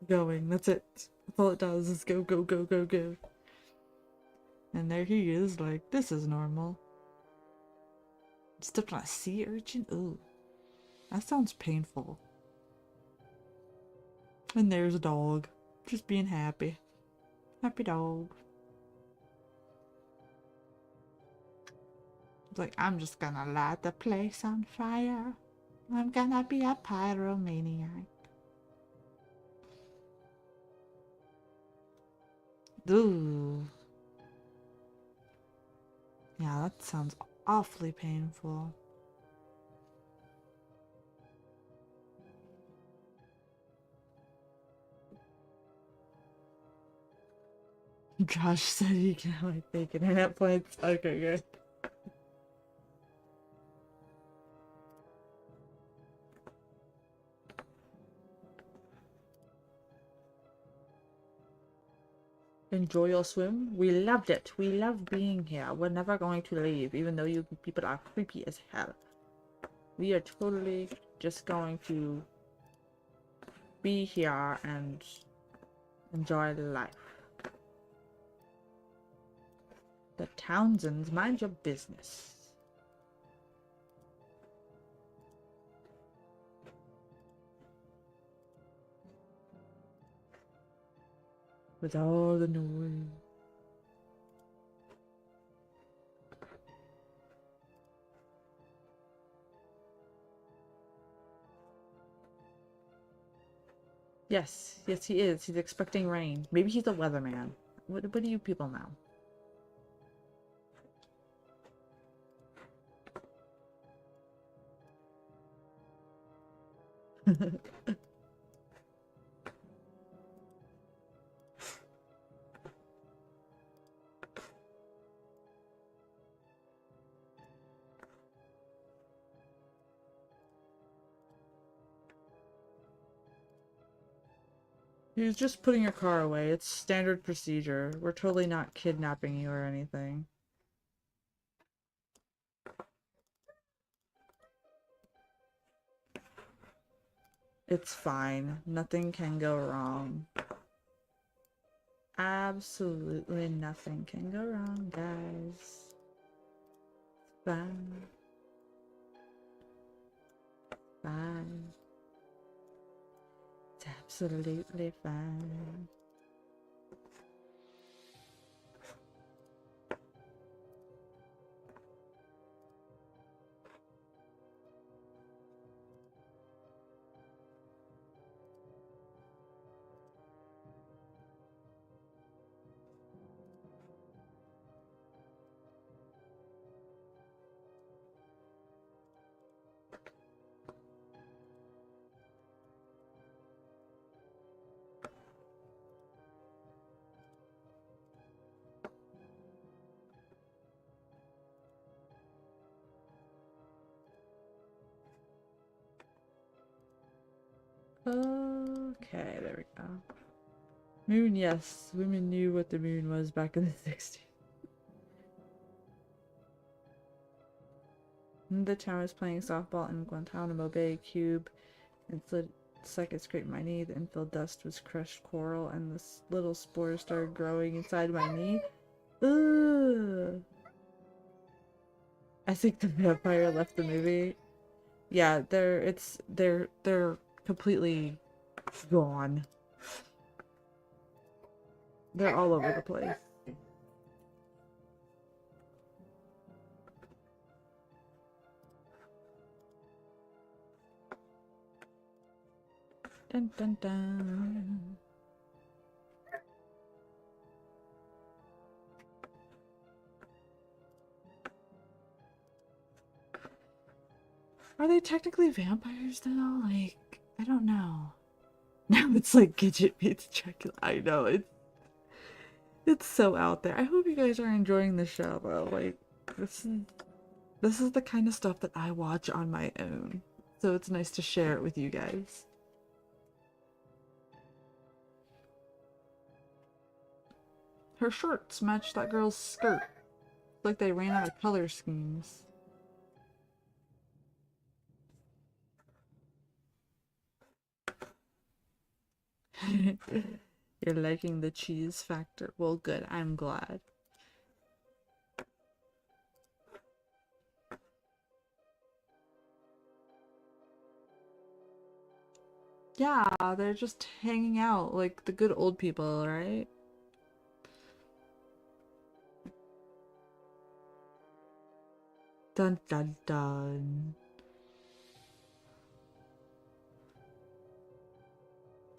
Going. That's it. That's all it does is go, go, go, go, go. And there he is, like, this is normal. Stepped on a sea urchin? Ooh. That sounds painful. And there's a dog. Just being happy. Happy dog. It's like, I'm just gonna light the place on fire. I'm gonna be a pyromaniac. Ooh. Yeah, that sounds awfully painful. Josh said he can have my fake internet points. Okay, good. Enjoy your swim? We loved it. We love being here. We're never going to leave, even though you people are creepy as hell. We are totally just going to be here and enjoy life. The Townsends, mind your business. With all the noise. Yes, yes he is. He's expecting rain. Maybe he's a weatherman. What do you people know? He's just putting your car away. It's standard procedure. We're totally not kidnapping you or anything. It's fine. Nothing can go wrong. Absolutely nothing can go wrong, guys. Fine. Fine. It's absolutely fine. Okay, there we go. Moon, yes. Women knew what the moon was back in the 60s. The town was playing softball in Guantanamo Bay cube and slid second scraped my knee. The infill dust was crushed coral and this little spore started growing inside my knee. Ugh. I think the vampire left the movie. Yeah, they're completely gone. They're all over the place. Dun dun dun. Are they technically vampires though? Like, I don't know. Now it's like Gidget meets Dracula. I know, it's so out there. I hope you guys are enjoying the show though. Like, this is the kind of stuff that I watch on my own. So it's nice to share it with you guys. Her shorts match that girl's skirt. It's like they ran out of color schemes. You're liking the cheese factor. Well, good. I'm glad. Yeah, they're just hanging out like the good old people, right? Dun dun dun.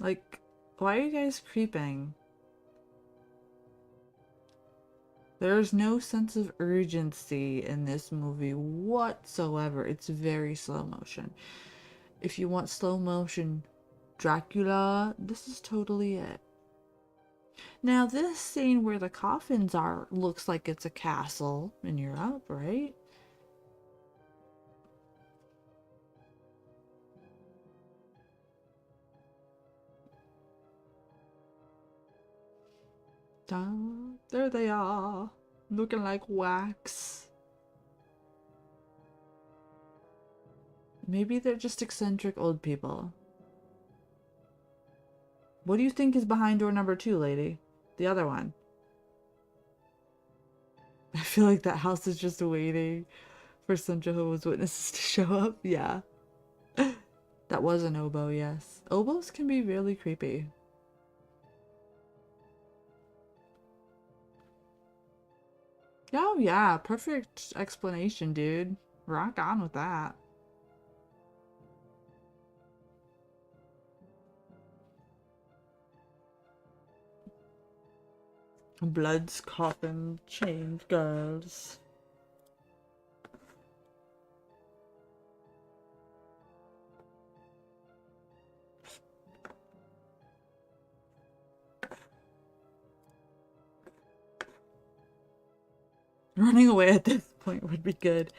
Like, why are you guys creeping? There's no sense of urgency in this movie whatsoever. It's very slow motion. If you want slow motion Dracula, this is totally it. Now, this scene where the coffins are looks like it's a castle in Europe, right? There they are, looking like wax. Maybe they're just eccentric old people. What do you think is behind door number 2, lady? The other one. I feel like that house is just waiting for some Jehovah's Witnesses to show up. Yeah. That was an oboe, yes. Oboes can be really creepy. Oh yeah, perfect explanation, dude. Rock on with that. Blood's coffin, chained girls. Running away at this point would be good.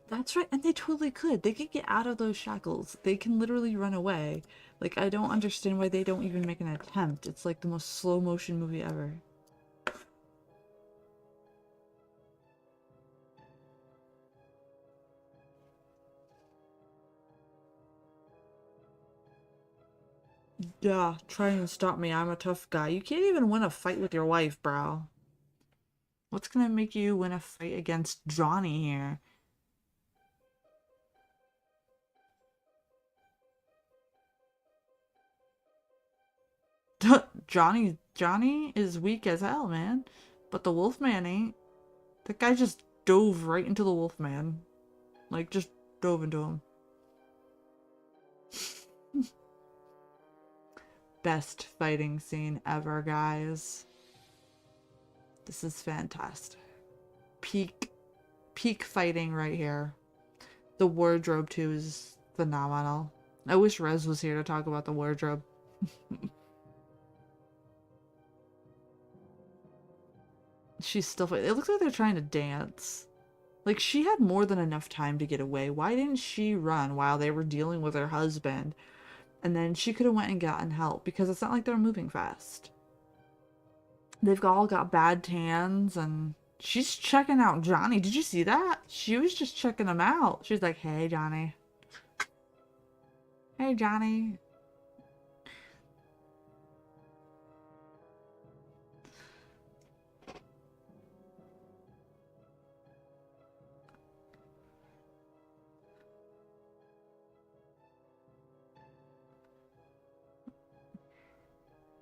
That's right, and they totally could. They could get out of those shackles. They can literally run away. Like, I don't understand why they don't even make an attempt. It's like the most slow motion movie ever. Yeah, try and stop me. I'm a tough guy. You can't even win a fight with your wife, bro. What's gonna make you win a fight against Johnny here? Johnny is weak as hell, man. But the Wolfman ain't. That guy just dove right into the Wolfman. Like, just dove into him. Best fighting scene ever, guys. This is fantastic. Peak fighting right here. The wardrobe too is phenomenal. I wish Rez was here to talk about the wardrobe. She's still it looks like they're trying to dance. Like, she had more than enough time to get away. Why didn't she run while they were dealing with her husband? And then she could have went and gotten help, because it's not like they're moving fast. They've all got bad tans, and she's checking out Johnny. Did you see that? She was just checking him out. She's like, hey, Johnny. Hey, Johnny.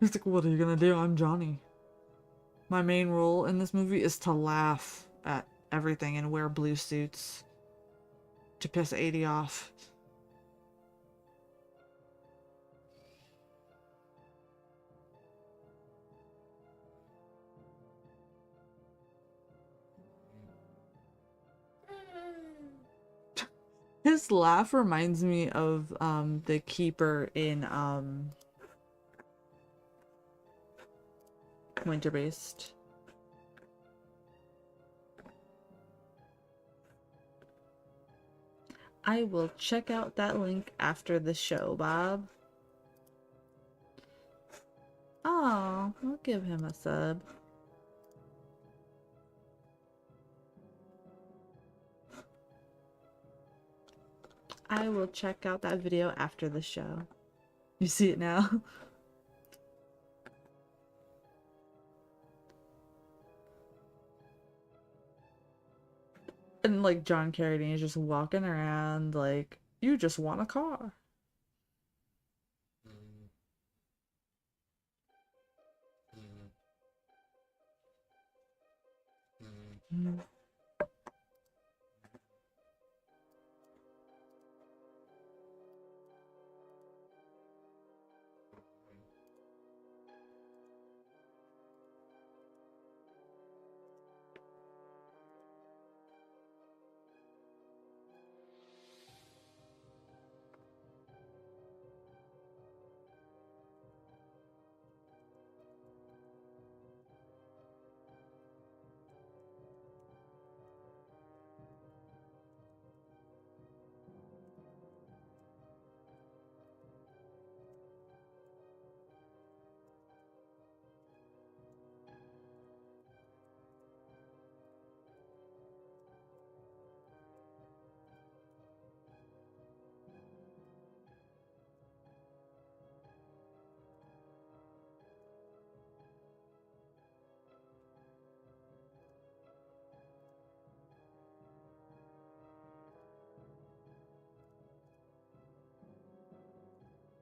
He's like, what are you gonna do? I'm Johnny. My main role in this movie is to laugh at everything and wear blue suits to piss 80 off. His laugh reminds me of the keeper in Winter Beast. I will check out that link after the show, Bob. Oh, I'll give him a sub. I will check out that video after the show. You see it now? And like John Carradine is just walking around like, you just want a car. Mm.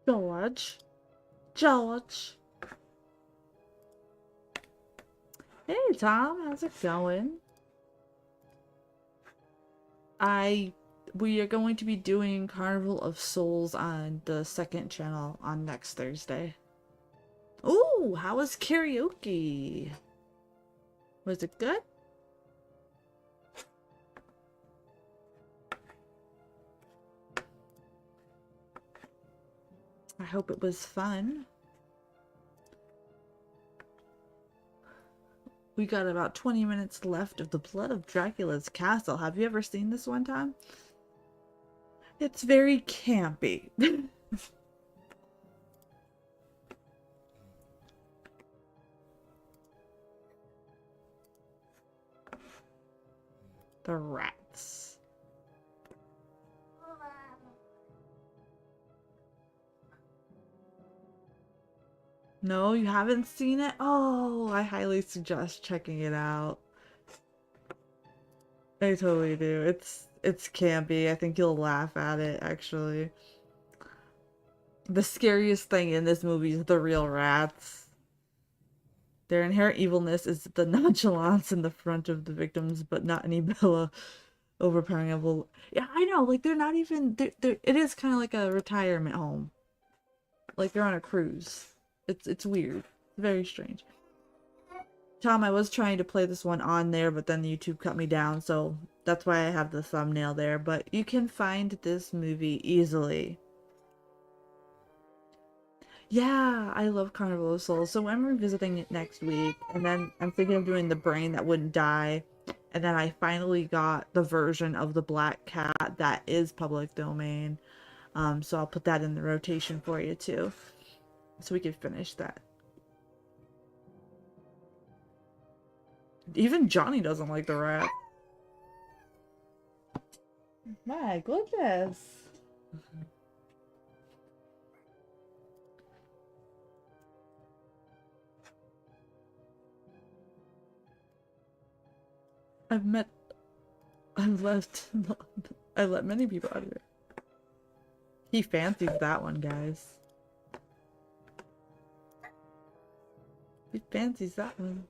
George. George. Hey Tom, how's it going? We are going to be doing Carnival of Souls on the second channel on next Thursday. Ooh, how was karaoke? Was it good? I hope it was fun. We got about 20 minutes left of The Blood of Dracula's Castle. Have you ever seen this one, Tom? It's very campy. The rats. No, you haven't seen it? Oh, I highly suggest checking it out. I totally do. It's campy. I think you'll laugh at it, actually. The scariest thing in this movie is the real rats. Their inherent evilness is the nonchalance in the front of the victims, but not any Bella overpowering evil. Yeah, I know. Like they're not even. It is kind of like a retirement home. Like they're on a cruise. It's weird. Very strange. Tom, I was trying to play this one on there, but then YouTube cut me down, so that's why I have the thumbnail there. But you can find this movie easily. Yeah, I love Carnival of Souls. So I'm revisiting it next week, and then I'm thinking of doing The Brain That Wouldn't Die. And then I finally got the version of The Black Cat that is public domain. So I'll put that in the rotation for you too. So we can finish that. Even Johnny doesn't like the rat. My goodness. I've let many people out of here. He fancies that one, guys. He fancies that one.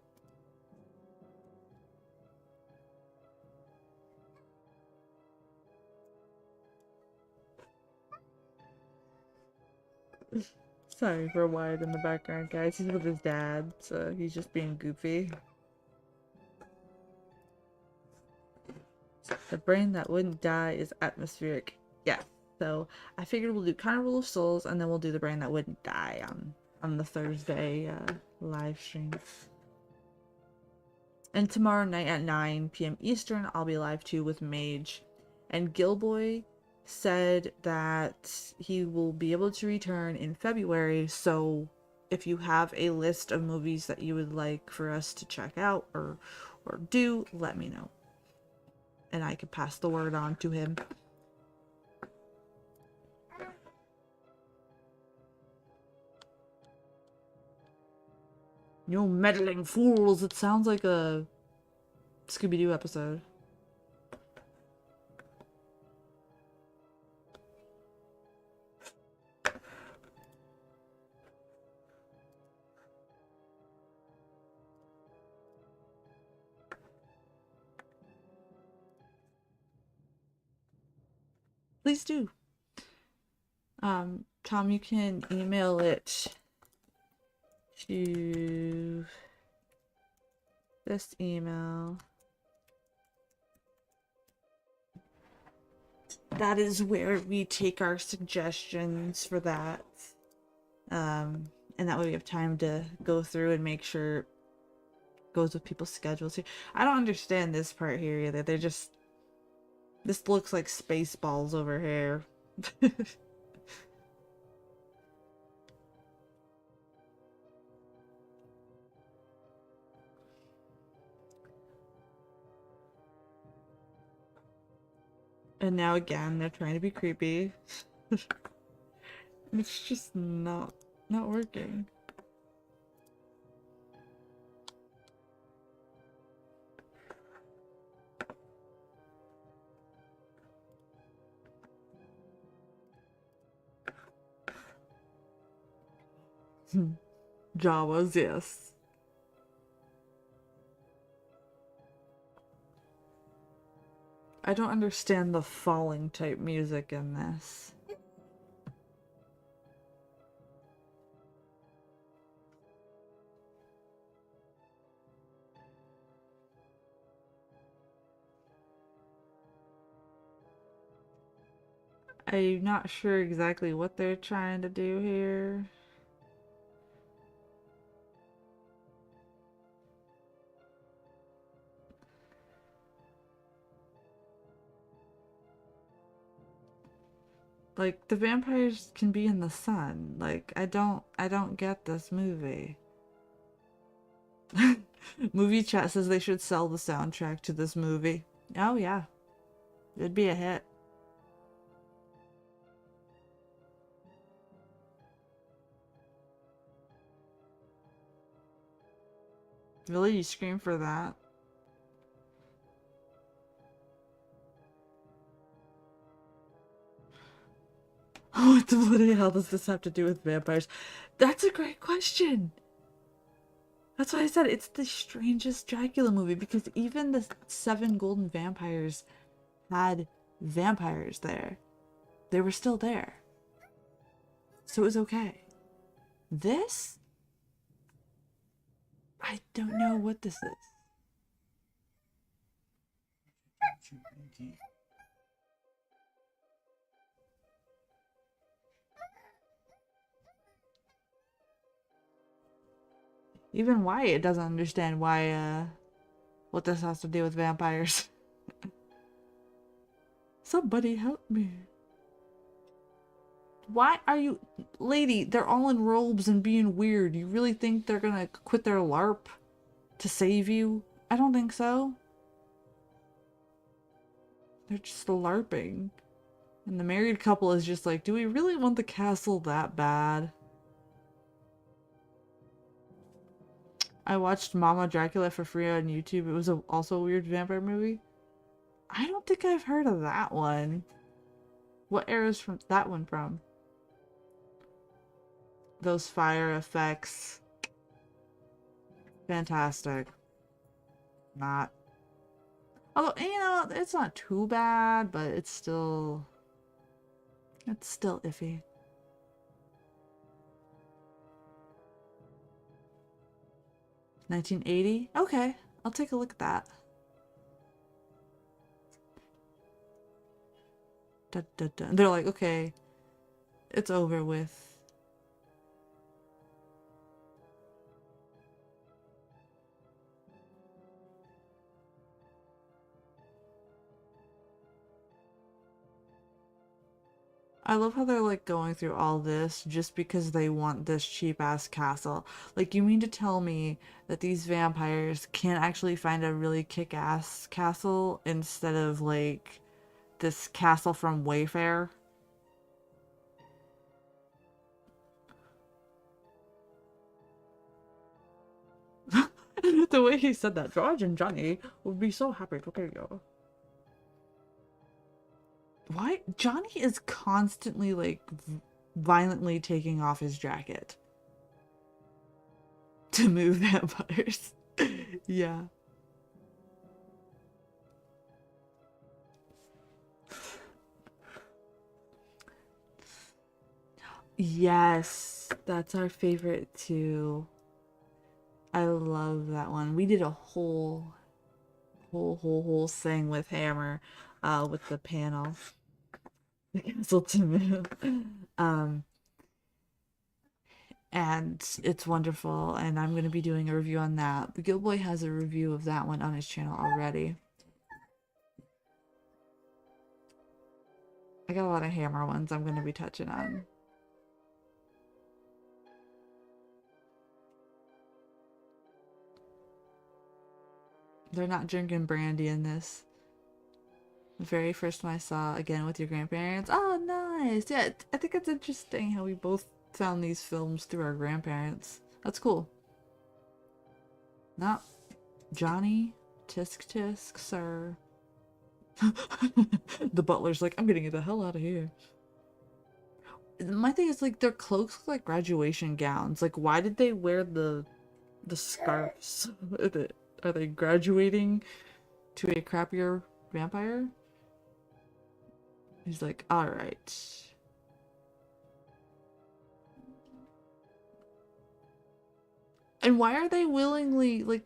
Sorry for Wyatt in the background, guys. He's with his dad, so he's just being goofy. The Brain That Wouldn't Die is atmospheric. Yeah, so I figured we'll do Carnival of Souls, and then we'll do The Brain That Wouldn't Die on the Thursday live stream. And tomorrow night at 9 p.m. Eastern, I'll be live too with Mage. And Gilboy said that he will be able to return in February, so if you have a list of movies that you would like for us to check out or do, let me know. And I can pass the word on to him. You meddling fools! It sounds like a Scooby-Doo episode. Please do. Tom, you can email it to this email. That is where we take our suggestions for that. And that way we have time to go through and make sure it goes with people's schedules here. I don't understand this part here either. They're just... This looks like Spaceballs over here. And now again, they're trying to be creepy. It's just not working. Jawas, yes. I don't understand the falling type music in this. I'm not sure exactly what they're trying to do here. Like, the vampires can be in the sun. Like, I don't get this movie. Movie chat says they should sell the soundtrack to this movie. Oh yeah. It'd be a hit. Really? You scream for that? What the bloody hell does this have to do with vampires? That's a great question. That's why I said it's the strangest Dracula movie, because even the 7 golden vampires had vampires there. They were still there. So it was okay. This? I don't know what this is. Even Wyatt doesn't understand why, what this has to do with vampires. Somebody help me. Why are you... Lady, they're all in robes and being weird. You really think they're gonna quit their LARP to save you? I don't think so. They're just LARPing. And the married couple is just like, do we really want the castle that bad? I watched Mama Dracula for free on YouTube. It was also a weird vampire movie. I don't think I've heard of that one. What era is from that one from? Those fire effects. Fantastic. Not. Although, you know, it's not too bad, but it's still iffy. $1980? Okay, I'll take a look at that. Da, da, da. They're like, okay, it's over with. I love how they're like going through all this just because they want this cheap ass castle. Like, you mean to tell me that these vampires can't actually find a really kick-ass castle instead of like this castle from Wayfair? The way he said that, George and Johnny would be so happy to kill you. Why? Johnny is constantly like violently taking off his jacket to move vampires. Yeah. Yes, that's our favorite too. I love that one. We did a whole thing with Hammer, with the panel. The castle to move. And it's wonderful, and I'm going to be doing a review on that. The Gilboy has a review of that one on his channel already. I got a lot of Hammer ones I'm going to be touching on. They're not drinking brandy in this. The very first one I saw, again with your grandparents. Oh, nice! Yeah, I think it's interesting how we both found these films through our grandparents. That's cool. Not Johnny, tisk tisk, sir. The butler's like, I'm gonna get the hell out of here. My thing is, like, their cloaks look like graduation gowns. Like, why did they wear the scarves? Are they graduating to a crappier vampire? He's like, alright. And why are they willingly, like...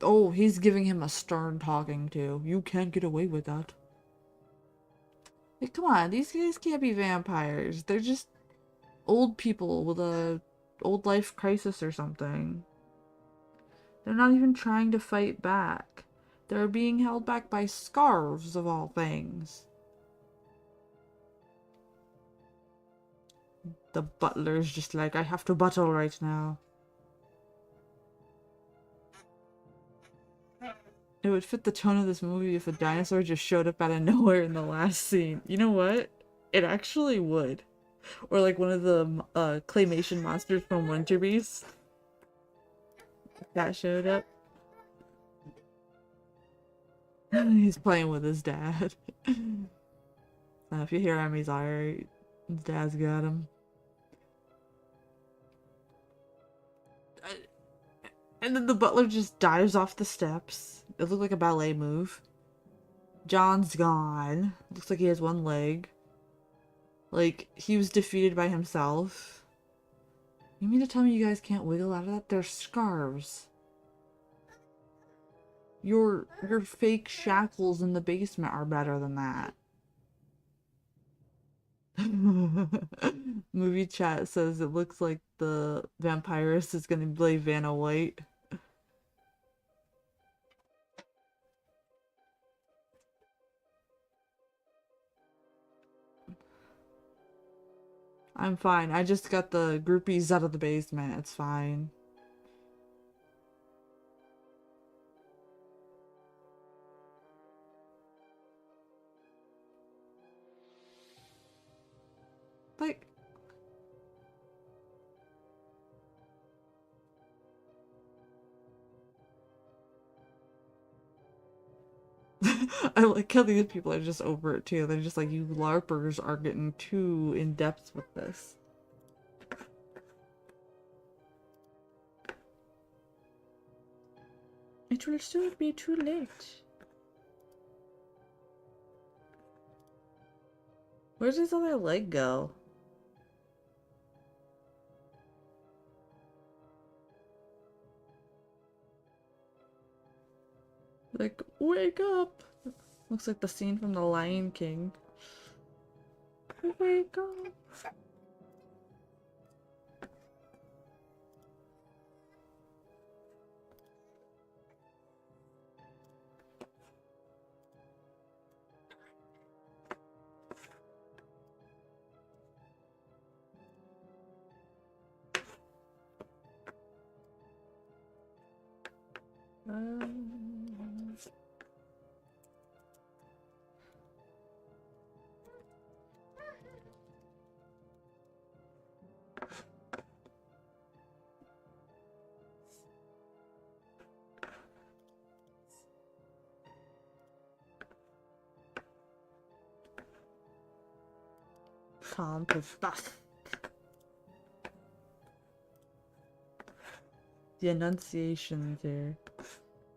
Oh, he's giving him a stern talking to. You can't get away with that. Like, come on, these guys can't be vampires. They're just old people with a old life crisis or something. They're not even trying to fight back. They're being held back by scarves, of all things. The butler's just like, I have to buttle right now. It would fit the tone of this movie if a dinosaur just showed up out of nowhere in the last scene. You know what? It actually would. Or like one of the claymation monsters from Winter Beast that showed up. He's playing with his dad. If you hear him, he's alright. His dad's got him. And then the butler just dives off the steps. It looked like a ballet move. John's gone. Looks like he has one leg. Like, he was defeated by himself. You mean to tell me you guys can't wiggle out of that? They're scarves. Your fake shackles in the basement are better than that. Movie chat says it looks like the vampirist is gonna play Vanna White. I'm fine. I just got the groupies out of the basement. It's fine. Like... I like how these people are just over it too. They're just like, you LARPers are getting too in depth with this. It will soon be too late. Where does his other leg go? Like, wake up! Looks like the scene from The Lion King. Wake up! Calm stuff. The enunciations here.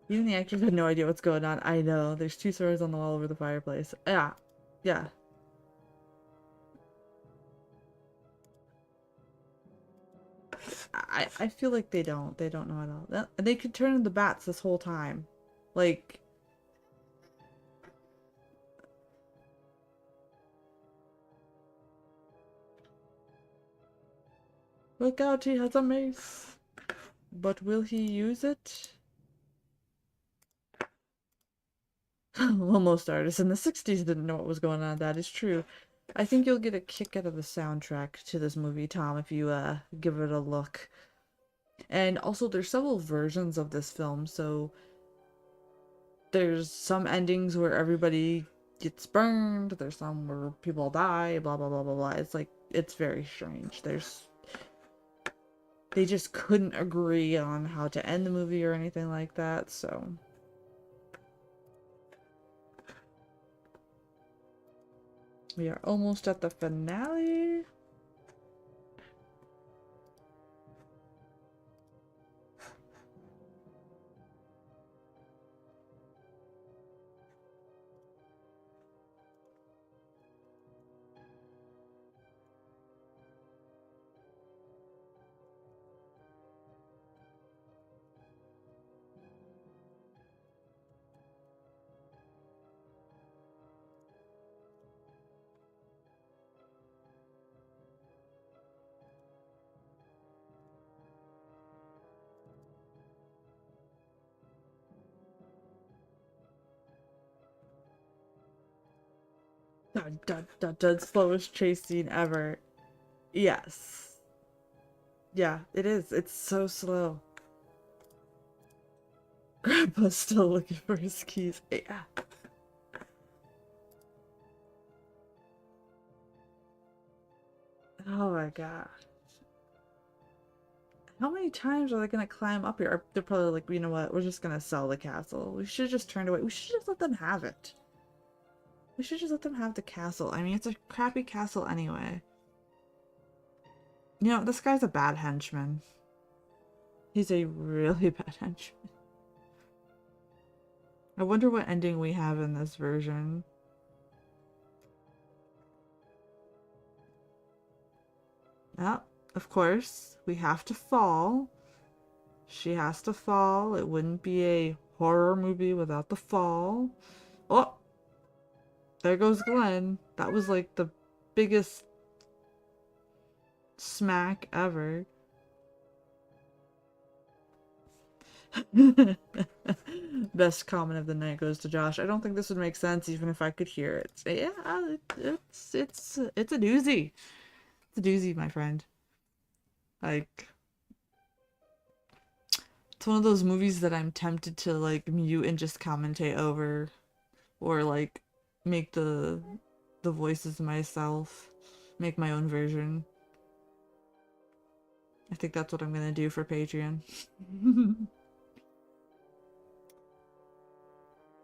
Even the actors had no idea what's going on. I know. There's two swords on the wall over the fireplace. Yeah. Yeah. I feel like they don't know at all. They could turn into bats this whole time. Like... Look out, he has a mace. But will he use it? Well, most artists in the 60s didn't know what was going on. That is true. I think you'll get a kick out of the soundtrack to this movie, Tom, if you give it a look. And also, there's several versions of this film, so there's some endings where everybody gets burned, there's some where people die, blah blah blah blah blah. It's like, it's very strange. They just couldn't agree on how to end the movie or anything like that, so... We are almost at the finale. Dun, dun, dun, dun, slowest chase scene ever. Yes. Yeah, it is. It's so slow. Grandpa's still looking for his keys. Yeah. god. How many times are they gonna climb up here? They're probably like, you know what, we're just gonna sell the castle. We should have just turned away. We should just let them have it. We should just let them have the castle. I mean, it's a crappy castle anyway. You know, this guy's a bad henchman. He's a really bad henchman. I wonder what ending we have in this version. Well, of course, we have to fall. She has to fall. It wouldn't be a horror movie without the fall. Oh! There goes Glenn. That was like the biggest smack ever. Best comment of the night goes to Josh. I don't think this would make sense even if I could hear it. Yeah, it's a doozy. It's a doozy, my friend. Like, it's one of those movies that I'm tempted to like mute and just commentate over, or like make the voices myself, make my own version. I think that's what I'm gonna do for Patreon.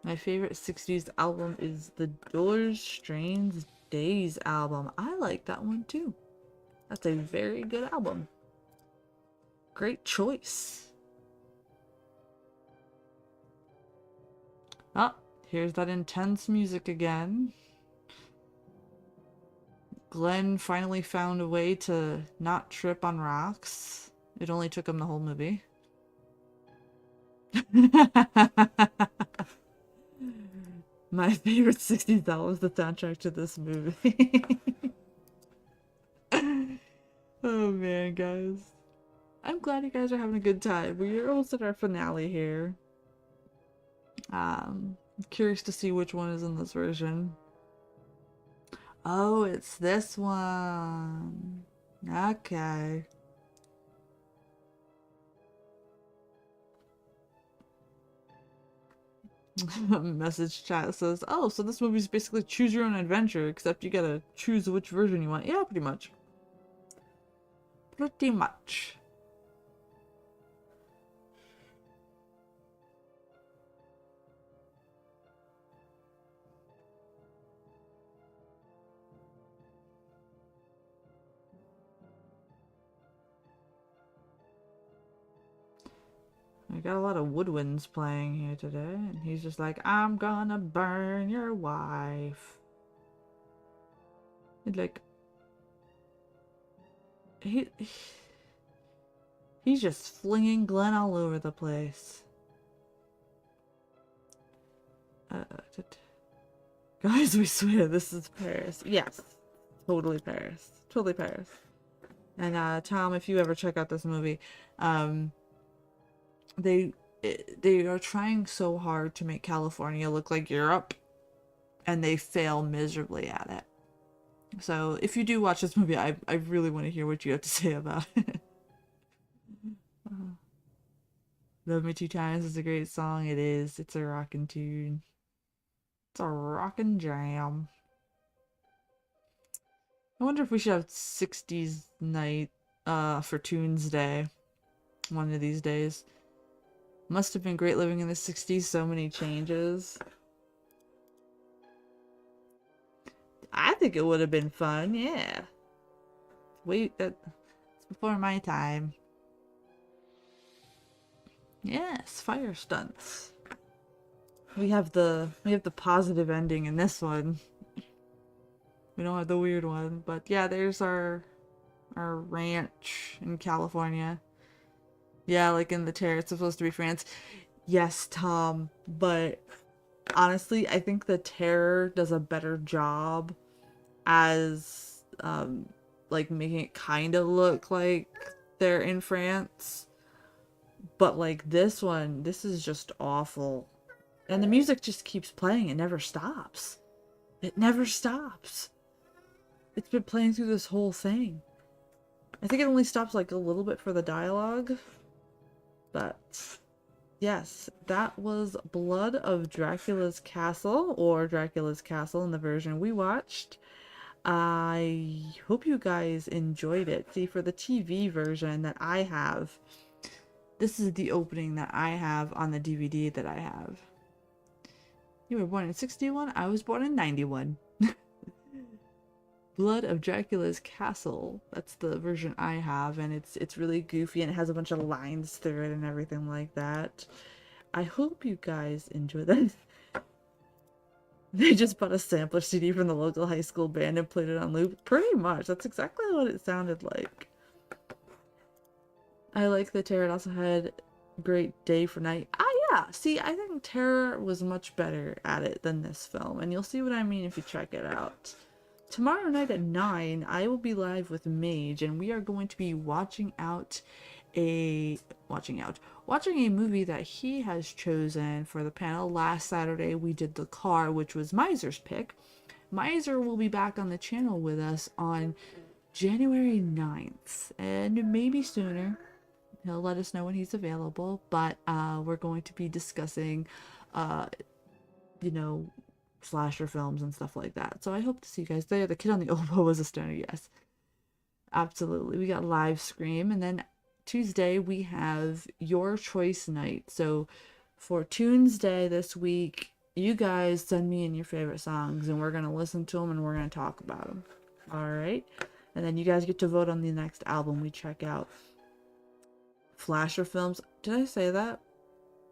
My favorite 60s album is the Doors' Strange Days album. I like that one too. That's a very good album. Great choice. Ah, here's that intense music again. Glenn finally found a way to not trip on rocks. It only took him the whole movie. My favorite 60s album is the soundtrack to this movie. Oh man, guys. I'm glad you guys are having a good time. We're almost at our finale here. Curious to see which one is in this version. Oh, it's this one. Okay. Message chat says, oh, so this movie's basically choose your own adventure, except you gotta choose which version you want. Yeah, pretty much. Pretty much. I got a lot of woodwinds playing here today, and he's just like, I'm gonna burn your wife. And like, he's just flinging Glenn all over the place. Guys, we swear this is Paris. Yes, totally Paris. Totally Paris. And Tom, if you ever check out this movie, they are trying so hard to make California look like Europe, and they fail miserably at it. So if you do watch this movie, I really want to hear what you have to say about it. Love Me Two Times is a great song. It is. It's a rockin' tune. It's a rockin' jam. I wonder if we should have 60s night for Tunes Day one of these days. Must have been great living in the 60s. So many changes. I think it would have been fun. Yeah. Wait, that's before my time. Yes, fire stunts. We have the positive ending in this one. We don't have the weird one, but yeah, there's our ranch in California. Yeah, like in the Terror, it's supposed to be France. Yes, Tom, but honestly, I think the Terror does a better job as like making it kind of look like they're in France. But like this one, this is just awful. And the music just keeps playing. It never stops. It never stops. It's been playing through this whole thing. I think it only stops like a little bit for the dialogue. But yes, that was Blood of Dracula's Castle, or Dracula's Castle in the version we watched. I hope you guys enjoyed it. See, for the TV version that I have, this is the opening that I have on the DVD that I have. You were born in 61, I was born in 91. Blood of Dracula's Castle. That's the version I have, and it's really goofy and it has a bunch of lines through it and everything like that. I hope you guys enjoy that. They just bought a sampler CD from the local high school band and played it on loop. Pretty much. That's exactly what it sounded like. I like that Tara also had great day for night. Ah, yeah. See, I think Tara was much better at it than this film, and you'll see what I mean if you check it out. Tomorrow night at 9, I will be live with Mage, and we are going to be watching a movie that he has chosen for the panel. Last Saturday we did The Car, which was Miser's pick. Miser will be back on the channel with us on January 9th, and maybe sooner. He'll let us know when he's available, but we're going to be discussing, you know, slasher films and stuff like that. So I hope to see you guys there. The kid on the oboe was a stoner, yes. Absolutely. We got live Scream, and then Tuesday we have Your Choice Night. So for Tuesday this week, you guys send me in your favorite songs, and we're going to listen to them and we're going to talk about them. Alright? And then you guys get to vote on the next album we check out. Slasher films. Did I say that?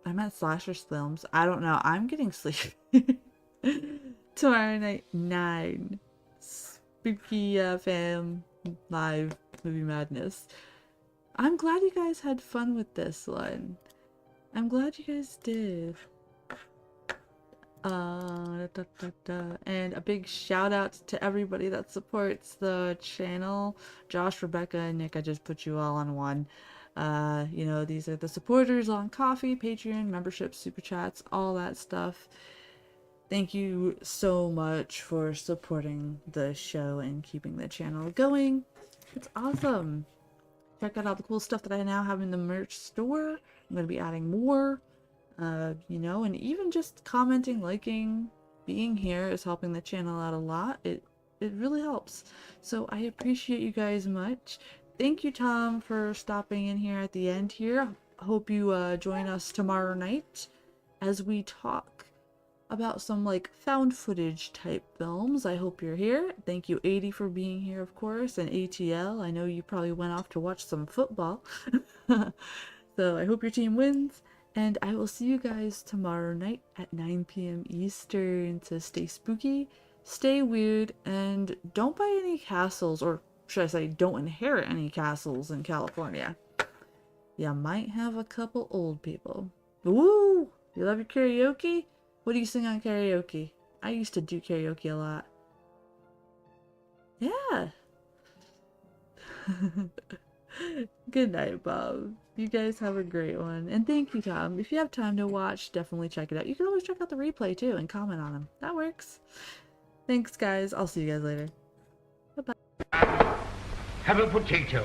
I meant slasher films. I don't know. I'm getting sleepy. Tomorrow night, 9. Spooky fam live movie madness. I'm glad you guys had fun with this one. I'm glad you guys did. And a big shout out to everybody that supports the channel. Josh, Rebecca, and Nick, I just put you all on one. You know, these are the supporters on Coffee, Patreon, memberships, super chats, all that stuff. Thank you so much for supporting the show and keeping the channel going. It's awesome. Check out all the cool stuff that I now have in the merch store. I'm going to be adding more. You know, and even just commenting, liking, being here is helping the channel out a lot. It really helps. So I appreciate you guys much. Thank you, Tom, for stopping in here at the end here. Hope you join us tomorrow night as we talk about some like found footage type films. I hope you're here. Thank you, 80, for being here, of course, and ATL. I know you probably went off to watch some football. So I hope your team wins. And I will see you guys tomorrow night at 9 p.m. Eastern. So stay spooky, stay weird, and don't buy any castles, or should I say don't inherit any castles in California. You might have a couple old people. Woo! You love your karaoke? What do you sing on karaoke? I used to do karaoke a lot. Yeah. Good night, Bob. You guys have a great one. And thank you, Tom. If you have time to watch, definitely check it out. You can always check out the replay, too, and comment on them. That works. Thanks, guys. I'll see you guys later. Bye-bye. Have a potato.